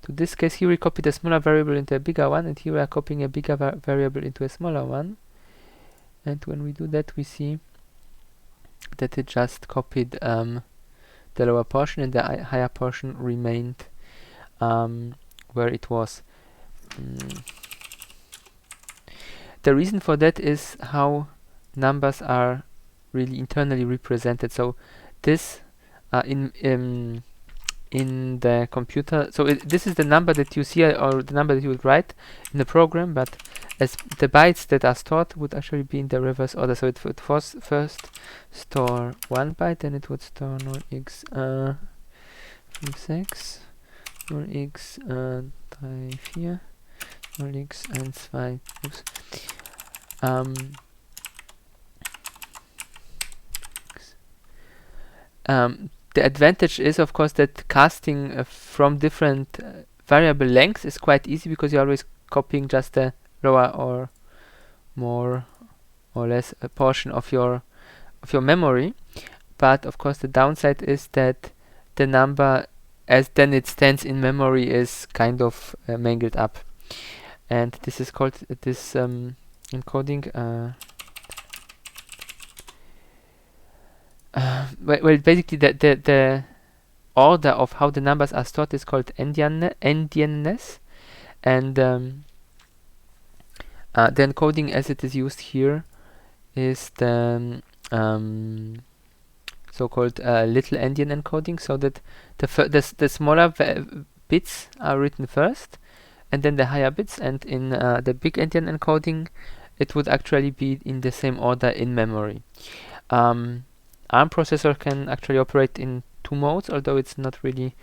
to this case. Here we copied a smaller variable into a bigger one, and here we are copying a bigger variable into a smaller one. And when we do that, we see that it just copied the lower portion, and the higher portion remained where it was. The reason for that is how numbers are really internally represented. So this in the computer, so this is the number that you see or the number that you would write in the program, but as the bytes that are stored would actually be in the reverse order. So it would first store 1 byte, then it would store 0x 6, 0x 3, 4, 0x 1, 2. Oops. The advantage is, of course, that casting from different variable lengths is quite easy, because you're always copying just the lower or more or less a portion of your memory. But of course, the downside is that the number as then it stands in memory is kind of mangled up, and this is called this encoding. Well, basically the order of how the numbers are stored is called endianness, and the encoding as it is used here is the so-called little endian encoding, so that the smaller bits are written first, and then the higher bits, and in the big endian encoding it would actually be in the same order in memory. ARM processor can actually operate in 2 modes, although it's not really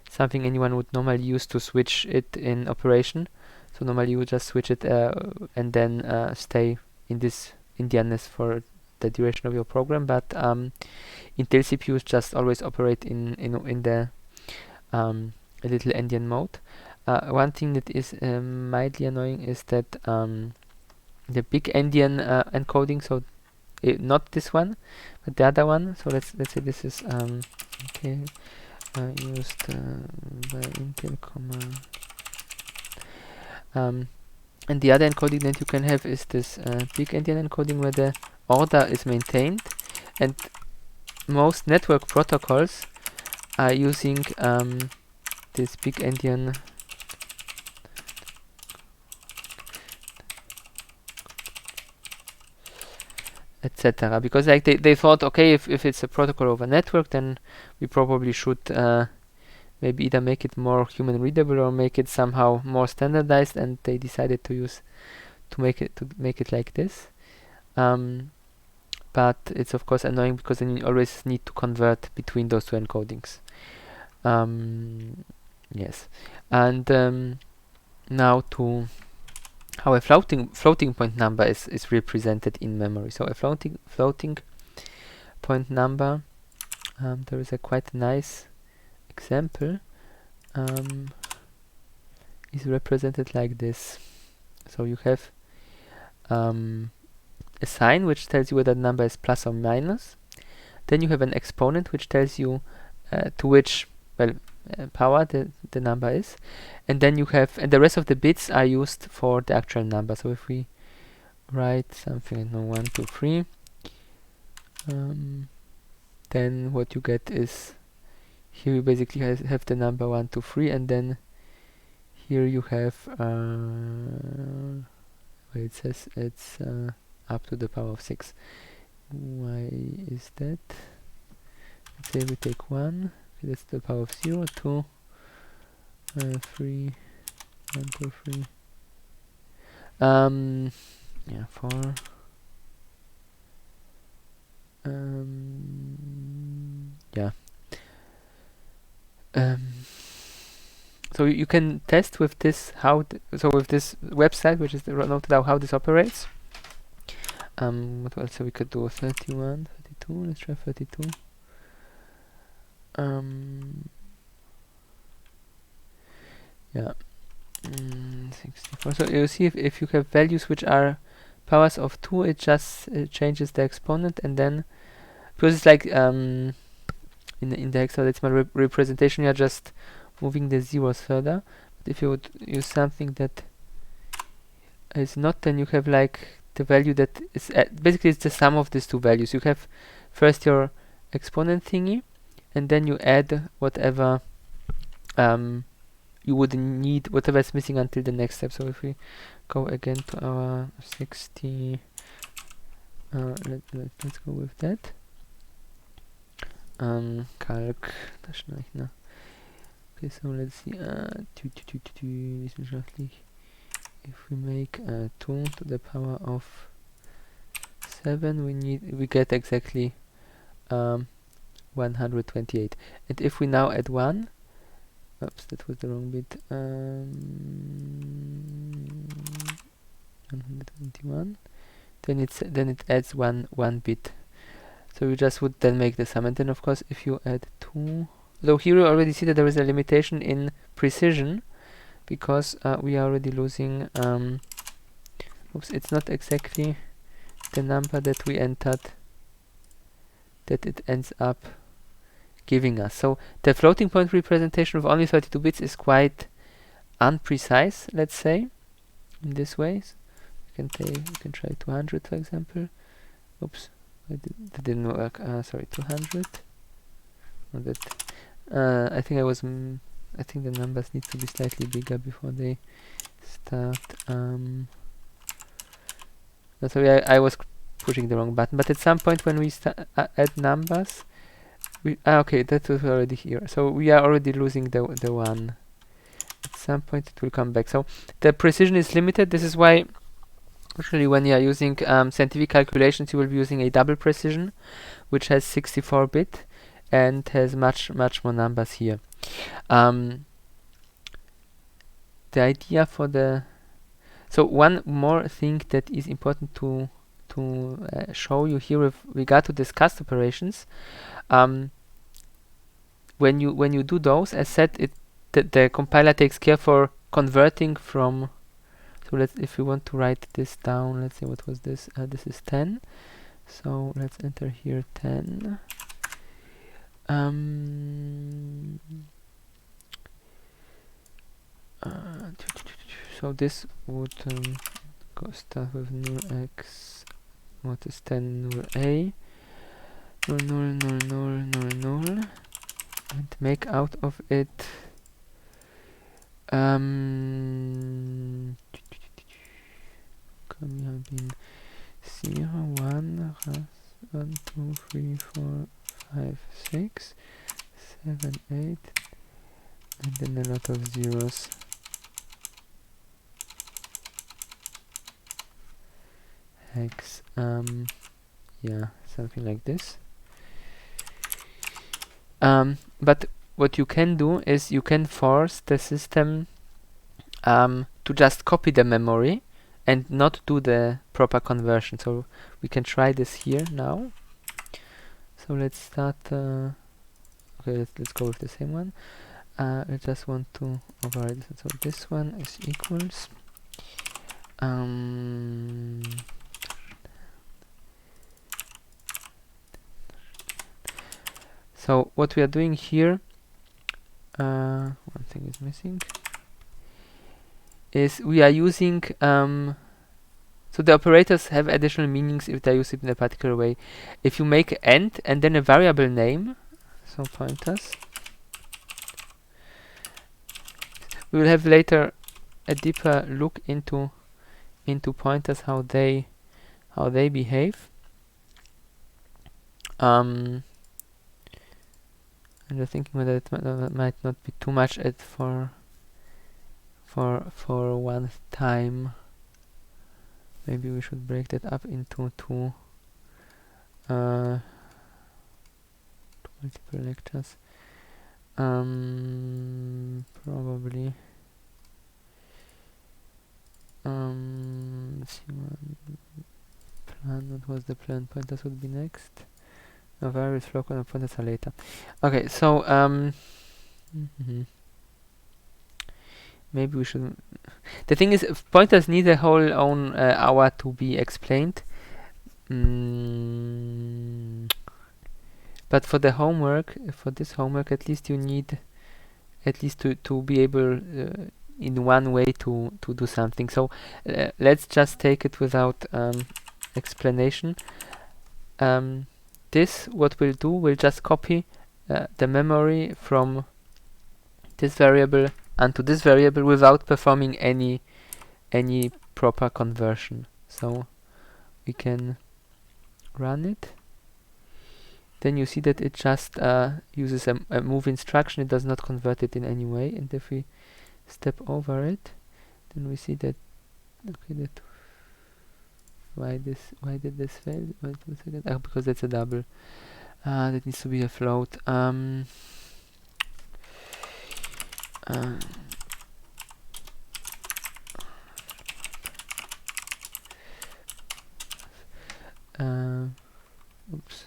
something anyone would normally use to switch it in operation. So normally you would just switch it and then stay in this Indianness for the duration of your program, but Intel CPUs just always operate in the a little endian mode. One thing that is mildly annoying is that the big endian encoding, so not this one, but the other one. So let's say this is okay, used by Intel, and the other encoding that you can have is this big endian encoding where the order is maintained, and most network protocols are using this big endian etc. Because like they thought, okay, if it's a protocol over network, then we probably should maybe either make it more human readable or make it somehow more standardized, and they decided to make it like this. But it's of course annoying because then you always need to convert between those two encodings. Yes, and now to how a floating point number is represented in memory. So a floating point number, there is a quite nice example, is represented like this. So you have a sign which tells you whether the number is plus or minus. Then you have an exponent which tells you to which power the number is, and then you have, and the rest of the bits are used for the actual number. So if we write something, 1, 2, 3, then what you get is, here you basically have the number 1, 2, 3, and then here you have where it says it's up to the power of 6. Why is that? Let's say we take 1, that's the power of 0, 2, 3, 1, 2, 3. Yeah, 4. Yeah. So you can test with this with this website, which is noted out how this operates. What else we could do? 31, 32. Let's try 32. Yeah. 64. So you see if you have values which are powers of 2, it just changes the exponent, and then because it's like in the hexadecimal representation, you're just moving the zeros further. But if you would use something that is not, then you have like the value that is basically it's the sum of these two values. You have first your exponent thingy, and then you add whatever you would need, whatever is missing until the next step. So if we go again to our 60, let's go with that. Calc, okay, so let's see, wissenschaftlich, if we make 2 to the power of 7, we get exactly 128. And if we now add 1, oops, that was the wrong bit, 121, then it adds one bit. So you just would then make the sum, and then of course if you add 2, so here you already see that there is a limitation in precision, because we are already losing, oops, it's not exactly the number that we entered that it ends up giving us. So the floating point representation of only 32 bits is quite unprecise, let's say, in this way. So you can try 200, for example. Oops, that didn't work. Sorry, 200. Not that. I think I think the numbers need to be slightly bigger before they start. Sorry, I was pushing the wrong button. But at some point when we add numbers, okay, that was already here. So we are already losing the 1. At some point it will come back. So the precision is limited. This is why actually when you are using scientific calculations, you will be using a double precision, which has 64-bit and has much more numbers here. The idea for so one more thing that is important to show you here with regard to this cast operations. When you do those, as said, the compiler takes care for converting from. So if we want to write this down, let's see, what was this? This is 10. So let's enter here 10. So this would go start with null x. What is 10 null a? Null null null null null null, and make out of it Come here, bin 0 1 1 2 3 4 5 6 7 8, and then a lot of zeros. Hex, yeah, something like this. But what you can do is you can force the system to just copy the memory and not do the proper conversion. So we can try this here now. So let's start. Okay, let's go with the same one. I just want to override this. So this one is equals. So what we are doing here, one thing is missing, is we are using, so the operators have additional meanings if they use it in a particular way. If you make end and then a variable name, so pointers, we will have later a deeper look into pointers, how they behave. I'm just thinking whether it might not be too much for one time. Maybe we should break that up into two multiple lectures. Probably. Let's see, plan. What was the plan? Pointers would be next. No, variables, float, and pointers are later. Okay, so maybe we should. The thing is, pointers need a whole own hour to be explained. But for the homework, for this homework, at least you need to be able in one way to do something. So let's just take it without explanation. This, what we'll do, we'll just copy the memory from this variable onto this variable without performing any proper conversion. So we can run it. Then you see that it just uses a move instruction. It does not convert it in any way. And if we step over it, then we see that, okay, that why did this fail? Wait 1 second. Because that's a double. That needs to be a float. Oops.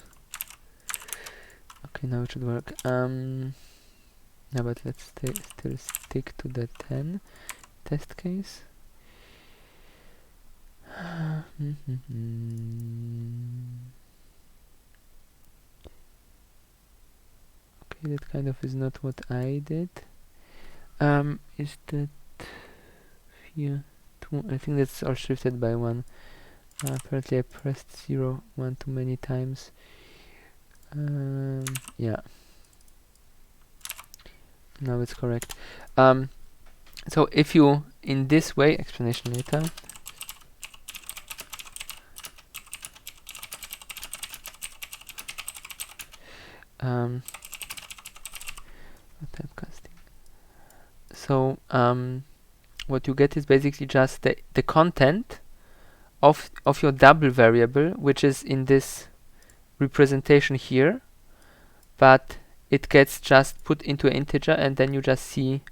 Okay, now it should work. No, but let's still stick to the 10 test case. Okay, that kind of is not what I did. Is that here 2? I think that's all shifted by 1. Apparently I pressed 0 1 too many times. Yeah. Now it's correct. So if you, in this way, explanation later. Typecasting. So what you get is basically just the content of your double variable, which is in this representation here, but it gets just put into an integer, and then you just see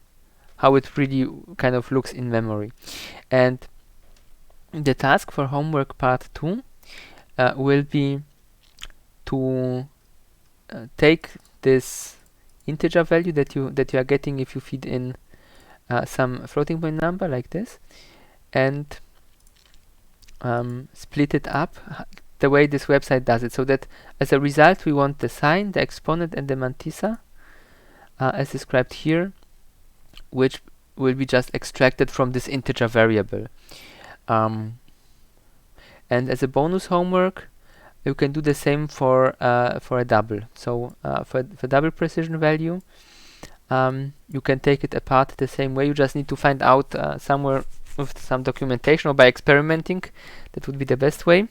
how it really kind of looks in memory. And the task for homework part 2 will be to take this integer value that you are getting if you feed in some floating point number like this, and split it up the way this website does it, so that as a result we want the sign, the exponent, and the mantissa as described here, which will be just extracted from this integer variable. And as a bonus homework, you can do the same for a double. So for double precision value, you can take it apart the same way. You just need to find out somewhere with some documentation or by experimenting. That would be the best way.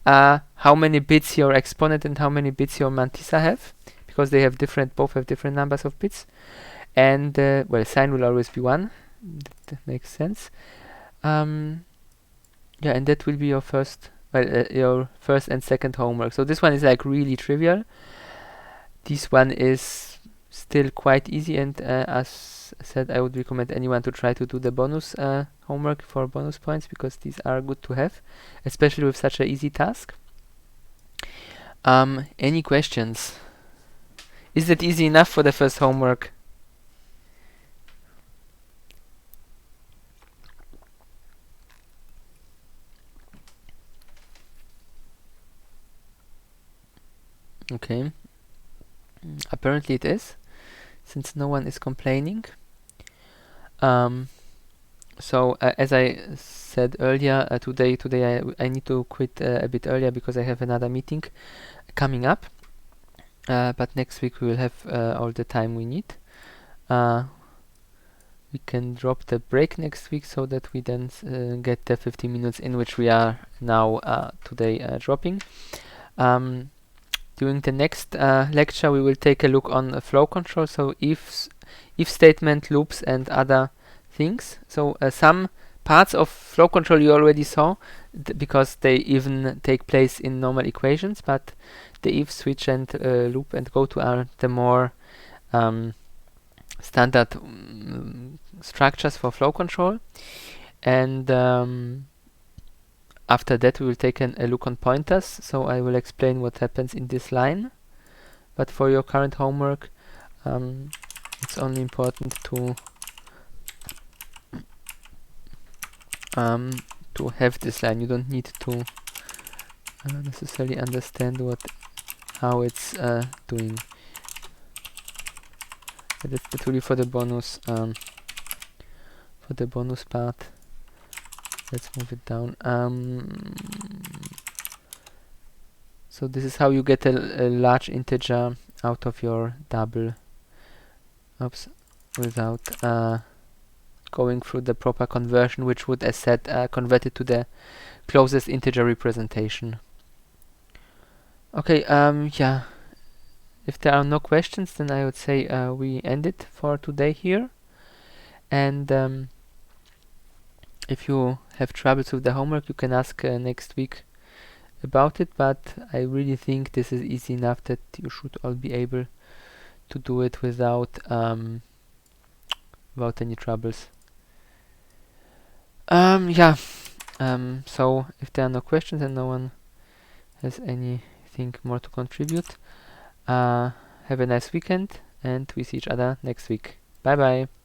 How many bits your exponent and how many bits your mantissa have, because they have both have different numbers of bits. And well, sign will always be 1. That makes sense. Yeah, and that will be your first and second homework. So this one is like really trivial. This one is still quite easy, and as said, I would recommend anyone to try to do the bonus homework for bonus points, because these are good to have, especially with such an easy task. Any questions? Is that easy enough for the first homework? Okay. Apparently it is, since no one is complaining. So as I said earlier, today I need to quit a bit earlier because I have another meeting coming up. But next week we will have all the time we need. We can drop the break next week so that we then get the 15 minutes in which we are now today dropping. During the next lecture we will take a look on flow control, so if statement, loops, and other things. So some parts of flow control you already saw because they even take place in normal equations, but the if, switch, and loop and goto are the more standard structures for flow control. And after that we will take a look on pointers, so I will explain what happens in this line. But for your current homework, it's only important to have this line. You don't need to necessarily understand how it's doing. That's really for the bonus part. Let's move it down. So this is how you get a large integer out of your double. Oops, without going through the proper conversion, which would, as said, convert it to the closest integer representation. Okay, yeah. If there are no questions, then I would say we end it for today here. And if you have troubles with the homework, you can ask next week about it, but I really think this is easy enough that you should all be able to do it without any troubles. Yeah. So if there are no questions and no one has anything more to contribute, have a nice weekend, and we see each other next week. Bye bye.